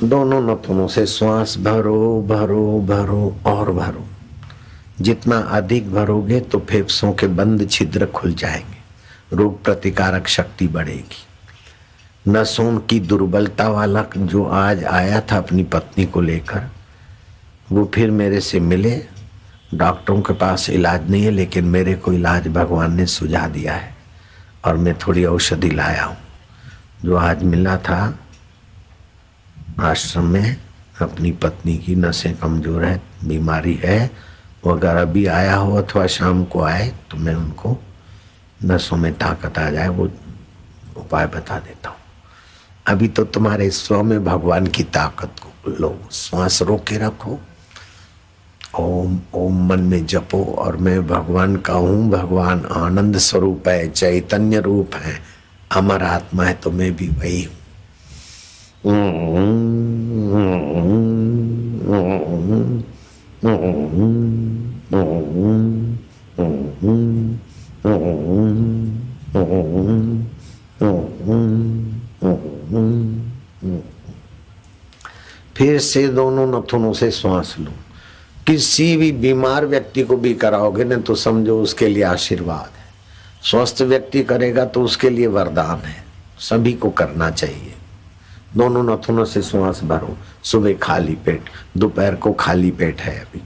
दोनों नथुनों से श्वास भरो भरो भरो और भरो। जितना अधिक भरोगे तो फेफड़ों के बंद छिद्र खुल जाएंगे, रोग प्रतिकारक शक्ति बढ़ेगी। नसों की दुर्बलता वाला जो आज आया था अपनी पत्नी को लेकर, वो फिर मेरे से मिले। डॉक्टरों के पास इलाज नहीं है, लेकिन मेरे को इलाज भगवान ने सुझा दिया है और मैं थोड़ी औषधि लाया हूँ। जो आज मिला था आश्रम में, अपनी पत्नी की नसें कमजोर है, बीमारी है, वो अगर अभी आया हो अथवा शाम को आए तो मैं उनको नसों में ताकत आ जाए वो उपाय बता देता हूँ। अभी तो तुम्हारे स्व में भगवान की ताकत को लो। श्वास रोक के रखो, ओम ओम मन में जपो और मैं भगवान का हूँ। भगवान आनंद स्वरूप है, चैतन्य रूप है, अमर आत्मा है, तो मैं भी वही हूँ। फिर से दोनों नथुनों से श्वास लो। किसी भी बीमार व्यक्ति को भी कराओगे ना तो समझो उसके लिए आशीर्वाद है। स्वस्थ व्यक्ति करेगा तो उसके लिए वरदान है। सभी को करना चाहिए। दोनों नथुनों से श्वास भरो। सुबह खाली पेट, दोपहर को खाली पेट है। अभी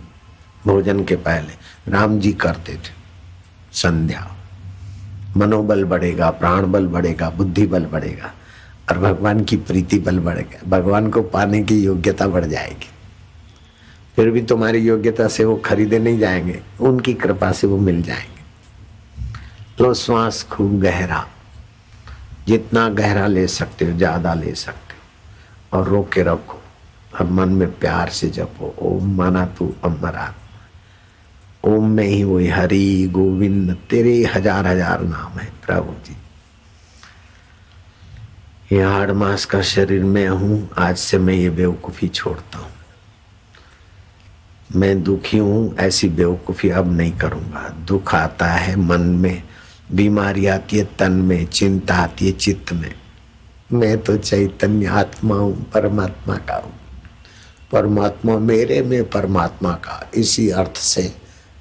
भोजन के पहले राम जी करते थे संध्या। मनोबल बढ़ेगा, प्राण बल बढ़ेगा, बुद्धि बल बढ़ेगा और भगवान की प्रीति बल बढ़ेगा। भगवान को पाने की योग्यता बढ़ जाएगी। फिर भी तुम्हारी योग्यता से वो खरीदे नहीं जाएंगे, उनकी कृपा से वो मिल जाएंगे। लो श्वास खूब गहरा, जितना गहरा ले सकते हो ज्यादा ले सकते हो और रोक के रखो। अब मन में प्यार से जपो, ओम माना तू अमर आत्मा। ओम में ही वही हरि गोविंद तेरे हजार हजार नाम है प्रभु जी। ये 8 मास का शरीर में हूँ, आज से मैं ये बेवकूफी छोड़ता हूँ। मैं दुखी हूँ, ऐसी बेवकूफी अब नहीं करूँगा। दुख आता है मन में, बीमारी आती है तन में, चिंता आती है चित्त में। मैं तो चैतन्य आत्मा हूँ, परमात्मा का हूँ। परमात्मा मेरे में, परमात्मा का। इसी अर्थ से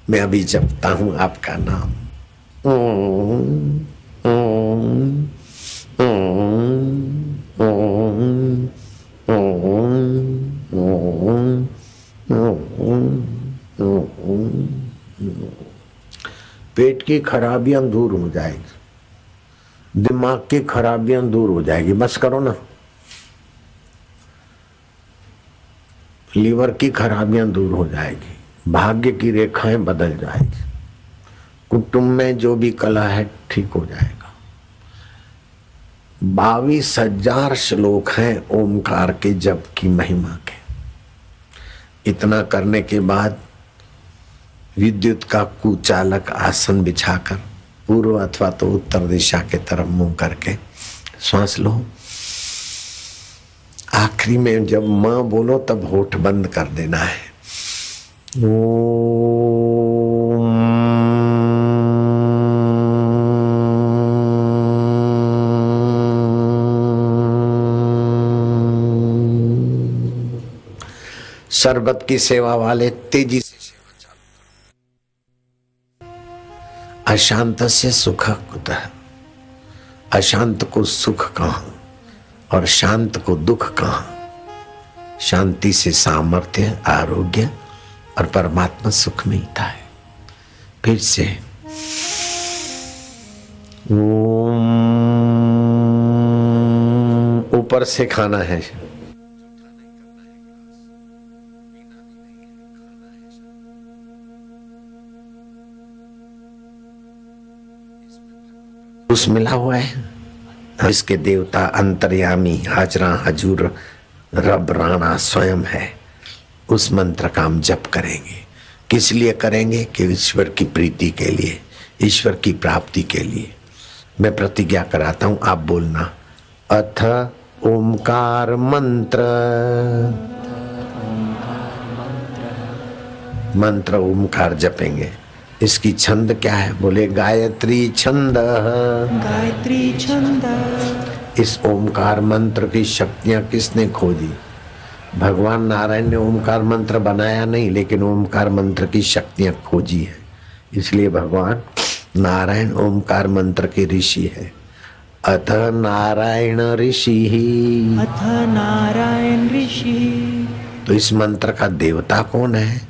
मैं अभी जपता हूँ आपका नाम। ओम ओम ओम ओम ओम ओम, ओम, ओम। पेट की खराबियां दूर हो जाएगी, दिमाग की खराबियां दूर हो जाएगी। बस करो ना। लीवर की खराबियां दूर हो जाएगी, भाग्य की रेखाएं बदल जाएगी, कुटुंब में जो भी कला है ठीक हो जाएगा। 22,000 श्लोक हैं ओमकार के जप की महिमा के। इतना करने के बाद विद्युत का कुचालक आसन बिछाकर पूर्व अथवा तो उत्तर दिशा के तरफ मुंह करके श्वास लो। आखिरी में जब मां बोलो तब होठ बंद कर देना है। शरबत की सेवा वाले तेजी से सेवा चालू करो। अशांत से सुख कुतः, अशांत को सुख कहां और शांत को दुख कहां। शांति से सामर्थ्य, आरोग्य और परमात्मा सुख मिलता है। फिर से ओम, ऊपर से खाना है। उस मिला हुआ है। इसके देवता अंतर्यामी, हाजरा, हजूर, रब, राणा स्वयं है। उस मंत्र का हम जप करेंगे। किस लिए करेंगे? कि ईश्वर की प्रीति के लिए, ईश्वर की प्राप्ति के लिए। मैं प्रतिज्ञा कराता हूं, आप बोलना। अथ ओमकार मंत्र, मंत्र ओमकार जपेंगे। इसकी छंद क्या है? बोले गायत्री छंद, गायत्री छंद। इस ओमकार मंत्र की शक्तियां किसने खोजी? भगवान नारायण ने ओमकार मंत्र बनाया नहीं, लेकिन ओमकार मंत्र की शक्तियां खोजी है। इसलिए भगवान नारायण ओमकार मंत्र के ऋषि है। अथ नारायण ऋषि, अथ नारायण ऋषि। तो इस मंत्र का देवता कौन है?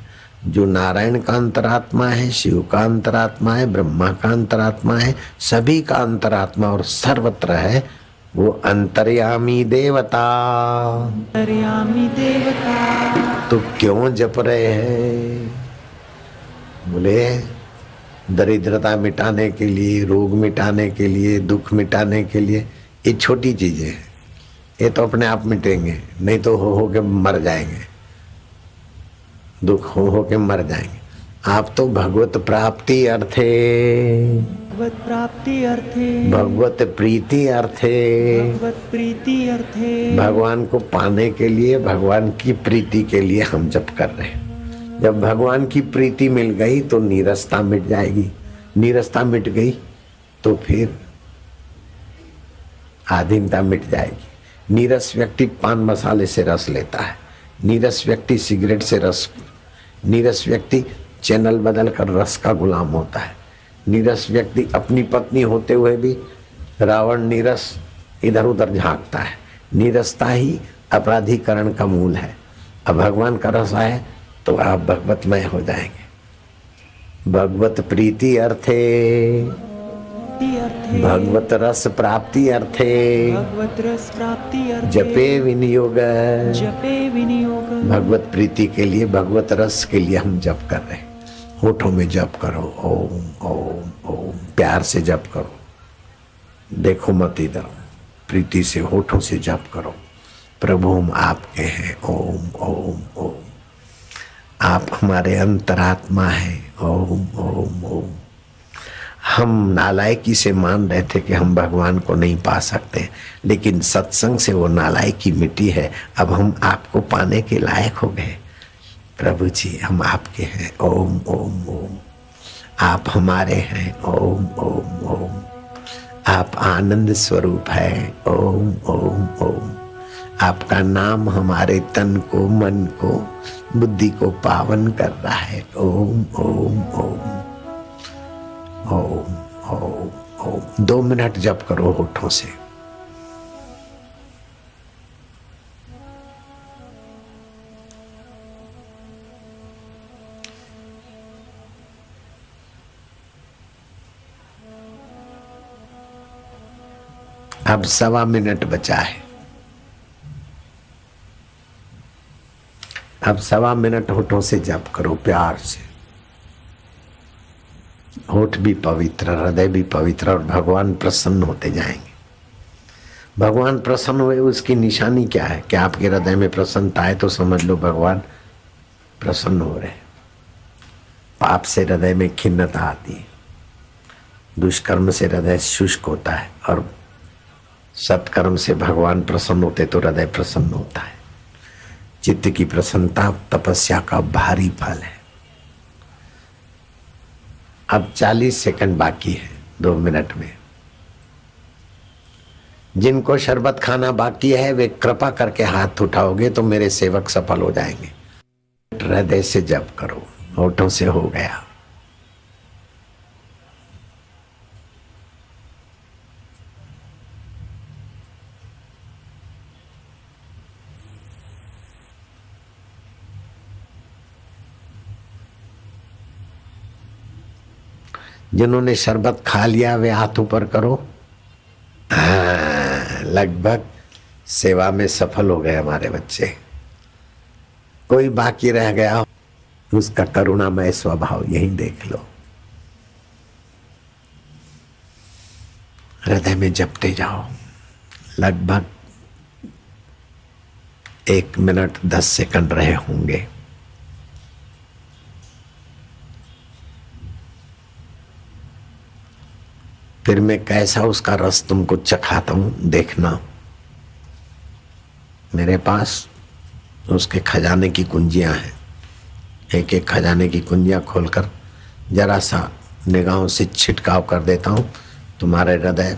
जो नारायण का अंतरात्मा है, शिव का अंतरात्मा है, ब्रह्मा का अंतरात्मा है, सभी का अंतरात्मा और सर्वत्र है, वो अंतर्यामी देवता। अंतर्यामी देवता। तो क्यों जप रहे हैं? बोले दरिद्रता मिटाने के लिए, रोग मिटाने के लिए, दुख मिटाने के लिए। ये छोटी चीजें हैं, ये तो अपने आप मिटेंगे, नहीं तो हो के मर जाएंगे, दुख हो के मर जाएंगे। आप तो भगवत प्राप्ति अर्थे, भगवत प्राप्ति अर्थे, भगवत प्रीति अर्थे, भगवत प्रीति अर्थे। भगवान को पाने के लिए, भगवान की प्रीति के लिए हम जप कर रहे हैं। जब भगवान की प्रीति मिल गई तो नीरसता मिट जाएगी। नीरसता मिट गई तो फिर आधीनता मिट जाएगी। नीरस व्यक्ति पान मसाले से रस लेता है, नीरस व्यक्ति सिगरेट से रस, नीरस व्यक्ति चैनल बदल कर रस का गुलाम होता है। नीरस व्यक्ति अपनी पत्नी होते हुए भी रावण नीरस इधर उधर झांकता है। नीरसता ही अपराधीकरण का मूल है। अब भगवान का रस आए तो आप भगवतमय हो जाएंगे। भगवत प्रीति अर्थे, भगवत रस प्राप्ति अर्थे, भगवत रस प्राप्ति अर्थे। जपे विनियोग, जपे विनियोग। भगवत प्रीति के लिए, भगवत रस के लिए हम जप कर रहे हैं। होठों में जप करो, ओम ओम ओम, प्यार से जप करो, देखो मत इधर, प्रीति से होठों से जप करो। प्रभु हम आपके हैं, ओम ओम ओम। आप हमारे अंतरात्मा हैं, ओम ओम ओम। हम नालायकी से मान रहे थे कि हम भगवान को नहीं पा सकते, लेकिन सत्संग से वो नालायकी मिटी है। अब हम आपको पाने के लायक हो गए। प्रभु जी हम आपके हैं, ओम ओम ओम। आप हमारे हैं, ओम ओम ओम। आप आनंद स्वरूप है, ओम ओम ओम। आपका नाम हमारे तन को, मन को, बुद्धि को पावन कर रहा है, ओम ओम ओम ओम ओम ओम। 2 मिनट जप करो होठों से। अब 1.25 मिनट बचा है। अब 1.25 मिनट होठों से जप करो प्यार से। होठ भी पवित्र, हृदय भी पवित्र, और भगवान प्रसन्न होते जाएंगे। भगवान प्रसन्न हुए उसकी निशानी क्या है? कि आपके हृदय में प्रसन्नता है तो समझ लो भगवान प्रसन्न हो रहे। पाप से हृदय में खिन्नता आती है, दुष्कर्म से हृदय शुष्क होता है, और सत्कर्म से भगवान प्रसन्न होते तो हृदय प्रसन्न होता है। चित्त की प्रसन्नता तपस्या का भारी फल है। अब 40 सेकंड बाकी है 2 मिनट में। जिनको शरबत खाना बाकी है वे कृपा करके हाथ उठाओगे तो मेरे सेवक सफल हो जाएंगे। हृदय से जप करो, होठों से हो गया। जिन्होंने शरबत खा लिया वे हाथ ऊपर करो। लगभग सेवा में सफल हो गए हमारे बच्चे। कोई बाकी रह गया उसका करुणामय स्वभाव यही देख लो। हृदय में जपते जाओ। लगभग 1 मिनट 10 सेकंड रहे होंगे। फिर मैं कैसा उसका रस तुमको चखाता हूं, देखना। मेरे पास उसके खजाने की कुंजियां हैं। एक एक खजाने की कुंजियां खोलकर जरा सा निगाहों से छिटकाव कर देता हूं। तुम्हारे हृदय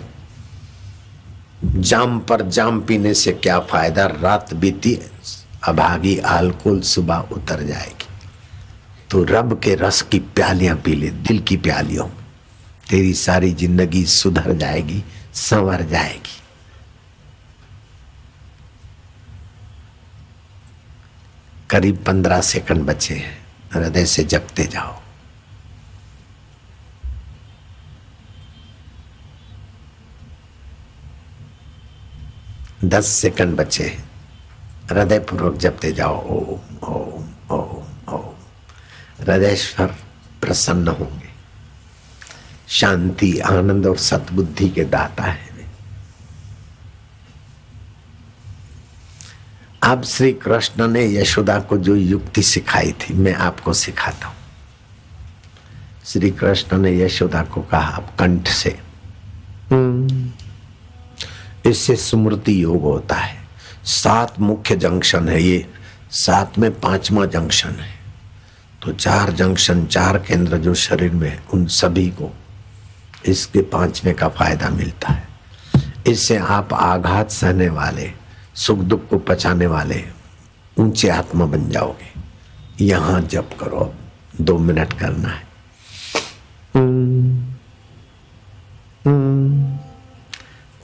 जाम पर जाम पीने से क्या फायदा, रात बीती अभागी आलकोल सुबह उतर जाएगी। तो रब के रस की प्यालियां पी ले, दिल की प्यालियों। तेरी सारी जिंदगी सुधर जाएगी, संवर जाएगी। करीब 15 सेकंड बचे हैं। हृदय से जपते जाओ। दस सेकंड बचे हैं। हृदय पूर्वक जपते जाओ। ओम ओम ओम ओम। हृदयेश्वर प्रसन्न होंगे। शांति, आनंद और सद्बुद्धि के दाता है। अब श्री कृष्ण ने यशोदा को जो युक्ति सिखाई थी मैं आपको सिखाता हूं। श्री कृष्ण ने यशोदा को कहा आप कंठ से, इससे स्मृति योग होता है। 7 मुख्य जंक्शन है ये, 7 में 5वां जंक्शन है। तो 4 जंक्शन, 4 केंद्र जो शरीर में है उन सभी को इसके 5वें का फायदा मिलता है। इससे आप आघात सहने वाले, सुख दुख को पचाने वाले ऊंचे आत्मा बन जाओगे। यहां जप करो। 2 मिनट करना है।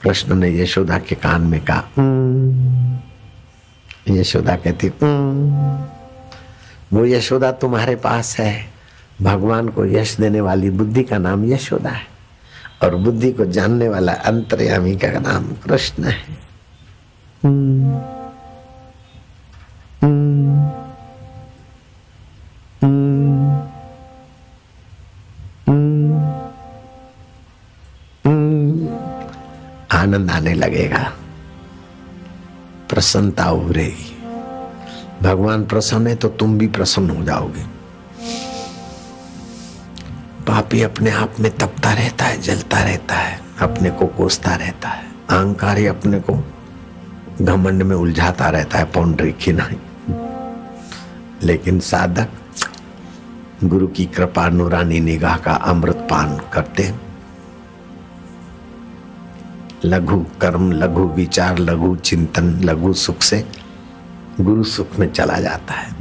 कृष्ण ने यशोदा के कान में कहा। यशोदा कहती वो यशोदा तुम्हारे पास है। भगवान को यश देने वाली बुद्धि का नाम यशोदा है, और बुद्धि को जानने वाला अंतर्यामी का नाम कृष्ण है। आनंद आने लगेगा, प्रसन्नता उभरेगी। भगवान प्रसन्न है तो तुम भी प्रसन्न हो जाओगे। पापी अपने आप में तपता रहता है, जलता रहता है, अपने को कोसता रहता है। अहंकारी अपने को घमंड में उलझाता रहता है, पौंड्रिक ही नहीं। लेकिन साधक गुरु की कृपा नूरानी निगाह का अमृत पान करते, लघु कर्म, लघु विचार, लघु चिंतन, लघु सुख से गुरु सुख में चला जाता है।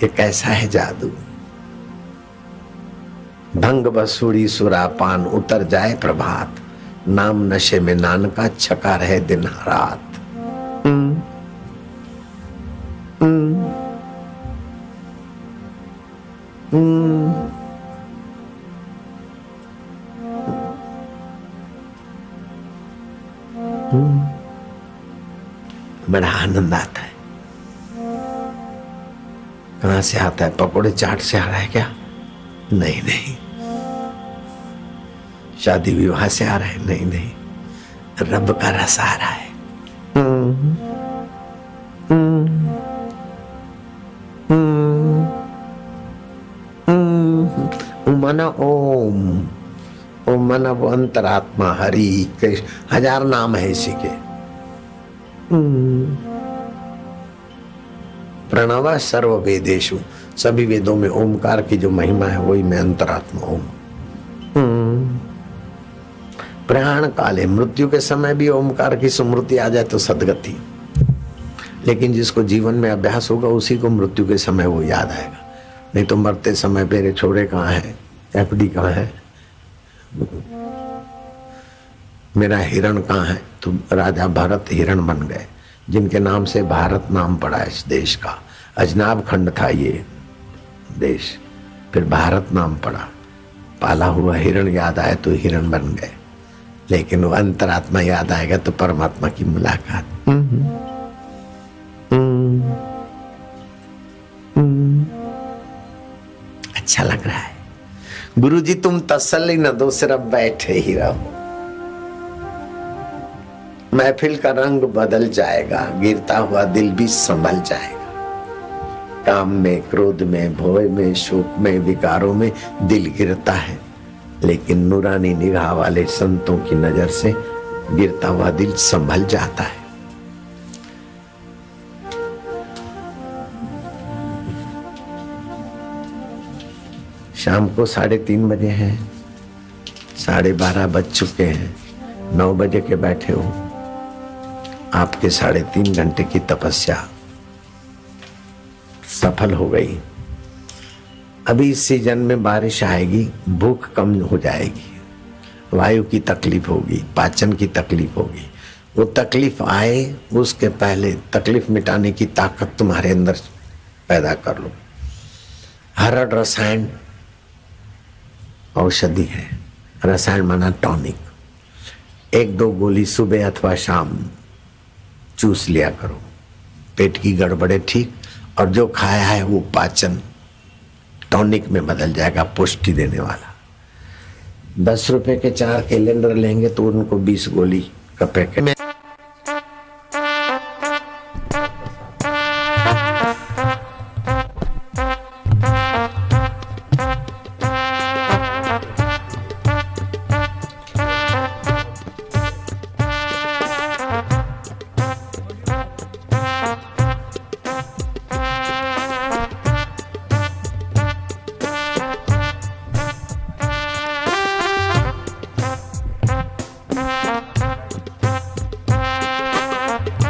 ये कैसा है जादू। भंग बसूड़ी सुरापान उतर जाए प्रभात, नाम नशे में नानका छका रहे दिन रात। बड़ा आनंद आता है। कहां से आता है? पकोड़े चाट से आ रहा है क्या? नहीं नहीं। शादी विवाह से आ रहा है? नहीं नहीं। रब का रस आ रहा है। मना ओम, ओम मना वो अंतरात्मा हरि कृष्ण, 1000 नाम है इसी के। प्रणव सर्व वेदेषु, सभी वेदों में ओमकार की जो महिमा है वही में अंतरात्मा ओम। प्राण काले, मृत्यु के समय भी ओमकार की स्मृति आ जाए तो सदगति। लेकिन जिसको जीवन में अभ्यास होगा उसी को मृत्यु के समय वो याद आएगा। नहीं तो मरते समय मेरे छोरे कहाँ है, एफडी कहाँ है, मेरा हिरण कहाँ है। तो राजा भरत हिरण बन गए, जिनके नाम से भारत नाम पड़ा इस देश का। अजनाब खंड था ये देश, फिर भारत नाम पड़ा। पाला हुआ हिरण याद आए तो हिरण बन गए। लेकिन वो अंतरात्मा याद आएगा तो परमात्मा की मुलाकात। अच्छा लग रहा है। गुरुजी तुम तसल्ली न दो, सिर्फ बैठे ही रहो। महफिल का रंग बदल जाएगा, गिरता हुआ दिल भी संभल जाएगा। काम में, क्रोध में, भोय में, शोक में, विकारों में दिल गिरता है, लेकिन नूरानी निगाह वाले संतों की नजर से गिरता हुआ दिल संभल जाता है। शाम को 3:30 बजे हैं, 12:30 बज चुके हैं। 9 बजे के बैठे हो, आपके 3.5 घंटे की तपस्या सफल हो गई। अभी इस सीजन में बारिश आएगी, भूख कम हो जाएगी, वायु की तकलीफ होगी, पाचन की तकलीफ होगी। वो तकलीफ आए उसके पहले तकलीफ मिटाने की ताकत तुम्हारे अंदर पैदा कर लो। हरड़ रसायन औषधि है। रसायन माना टॉनिक। 1-2 गोली सुबह अथवा शाम चूस लिया करो। पेट की गड़बड़े ठीक, और जो खाया है वो पाचन टॉनिक में बदल जाएगा, पुष्टि देने वाला। 10 रुपए के 4 कैलेंडर लेंगे तो उनको 20 गोली का पैकेट।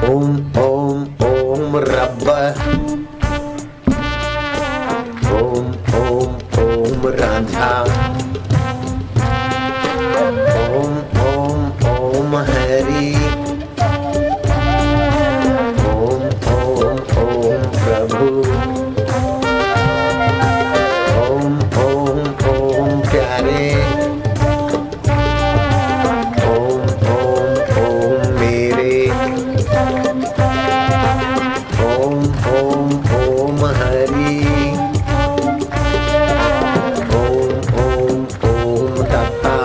ओम ओम ओम रब्ब, ओम ओम ओम रांझा, ओम ओम ओम हरि, ओम ओम ओम प्रभु, ओम ओम ओम प्यारे, ओम ओम ओम मेरे, ओम ओम ओम हरि, ओम ओम ओम दत्ता।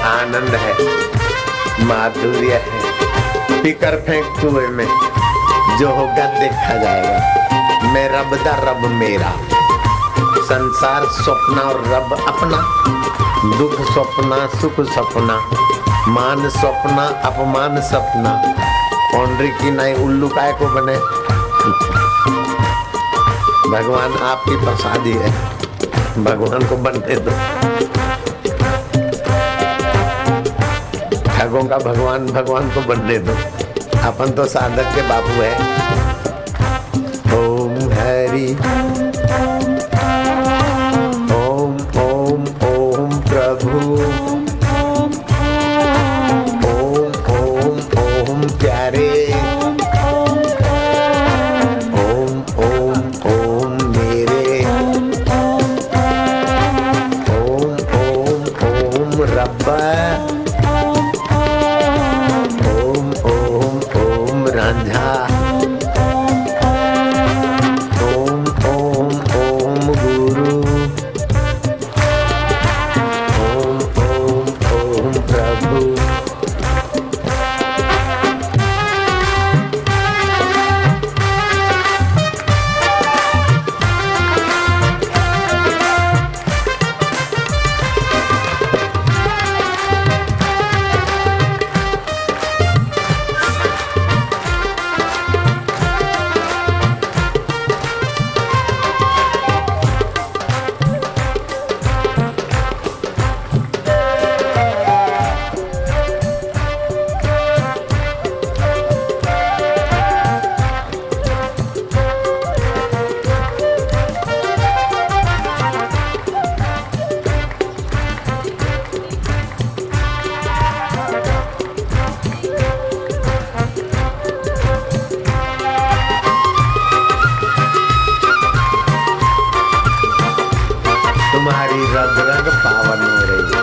आनंद है, माधुर्य है। फिकर फेंक कुएं में, जो होगा देखा जाएगा। मैं रब दा रब मेरा, संसार सपना और रब अपना, दुख सपना सुख सपना, मान सपना अपमान सपना, पौंडरी की नहीं उल्लू काय को बने। भगवान आपकी प्रसादी है, भगवान को बनने दो। ठगों का भगवान भगवान को बनने दो, अपन तो साधक के बाबू है। ओम हरि ओम ओम ओम प्रभु ओम ओम ओम प्यारे ओम ओम ओम मेरे ओम ओम ओम रब्बा ओम ओम ओम रांझा ओम ओम ओम गुरु ओम ओम ओम प्रभु। तुम्हारी रग रग पावन हो रही है,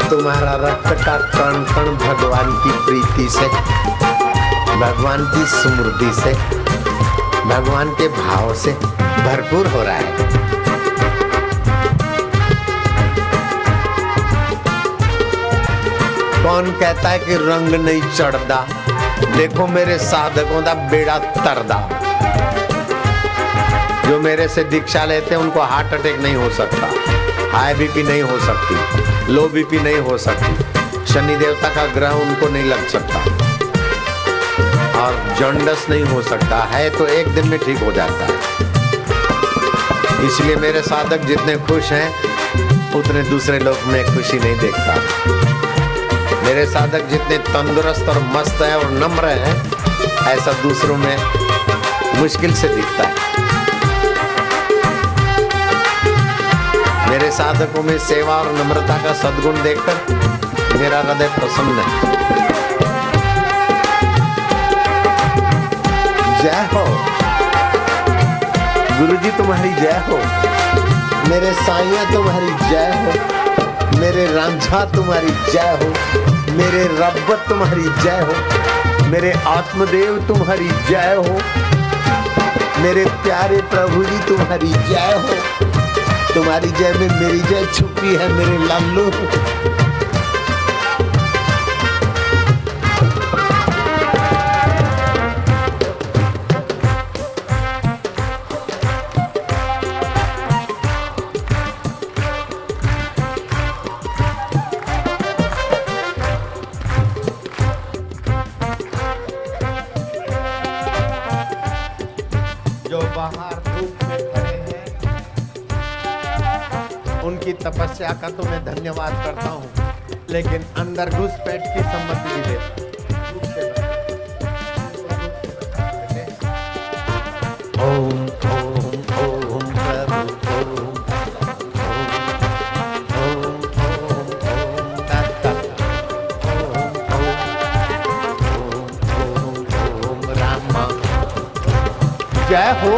तुम्हारा रक्त का कण कण भगवान की प्रीति से, भगवान की स्मृति से, भगवान के भाव से भरपूर हो रहा है। कौन कहता है कि रंग नहीं चढ़दा? देखो मेरे साधकों का बेड़ा तरदा। जो मेरे से दीक्षा लेते हैं उनको हार्ट अटैक नहीं हो सकता, हाई बीपी नहीं हो सकती, लो बीपी नहीं हो सकती, शनि देवता का ग्रह उनको नहीं लग सकता और जॉन्डिस नहीं हो सकता है, तो एक दिन में ठीक हो जाता है। इसलिए मेरे साधक जितने खुश हैं उतने दूसरे लोग में खुशी नहीं देखता। मेरे साधक जितने तंदुरुस्त और मस्त हैं और नम्र हैं, ऐसा दूसरों में मुश्किल से दिखता है। मेरे साधकों में सेवा और नम्रता का सद्गुण देखकर मेरा हृदय प्रसन्न है। जय हो गुरुजी, तुम्हारी जय हो। मेरे साईं तुम्हारी जय हो, मेरे रांझा तुम्हारी जय हो, मेरे रब तुम्हारी जय हो, मेरे आत्मदेव तुम्हारी जय हो, मेरे प्यारे प्रभु जी तुम्हारी जय हो। तुम्हारी जय में मेरी जय छुपी है मेरे लालू। जो बाहर धूप में खड़े हैं उनकी तपस्या का तो मैं धन्यवाद करता हूँ, लेकिन अंदर घुसपैठ की सम्मति भी देता हूँ। ओम ओम ओम प्रभु ओम ओम ओम तत् ओम ओम ओम रामा जय हो।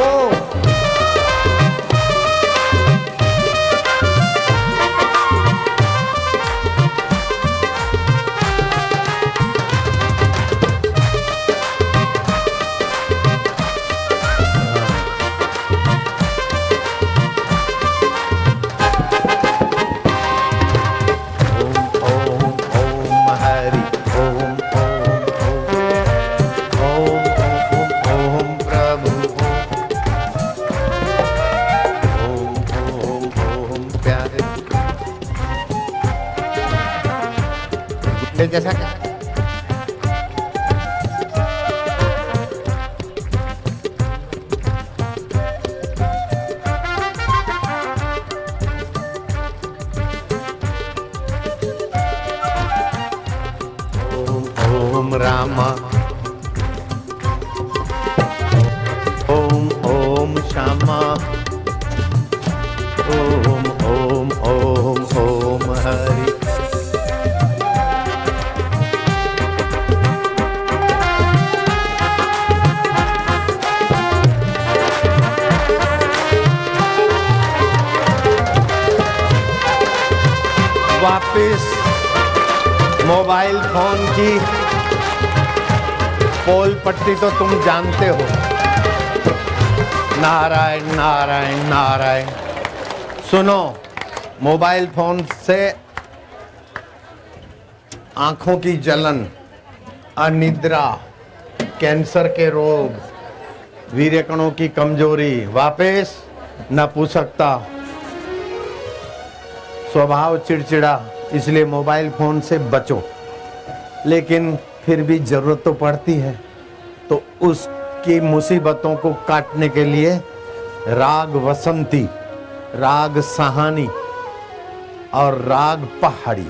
प्रभु कैसा क्या? ओम रामा ओम ओम श्यामा ओम ओम ओम ओम हरि। वापिस मोबाइल फोन की पोल पट्टी तो तुम जानते हो। नारायण नारायण नारायण। सुनो, मोबाइल फोन से आंखों की जलन, अनिद्रा, कैंसर के रोग, वीर्यकणों की कमजोरी, वापस नपुंसकता, स्वभाव चिड़चिड़ा, इसलिए मोबाइल फोन से बचो। लेकिन फिर भी जरूरत तो पड़ती है, तो उसकी मुसीबतों को काटने के लिए राग वसंती, राग सहानी और राग पहाड़ी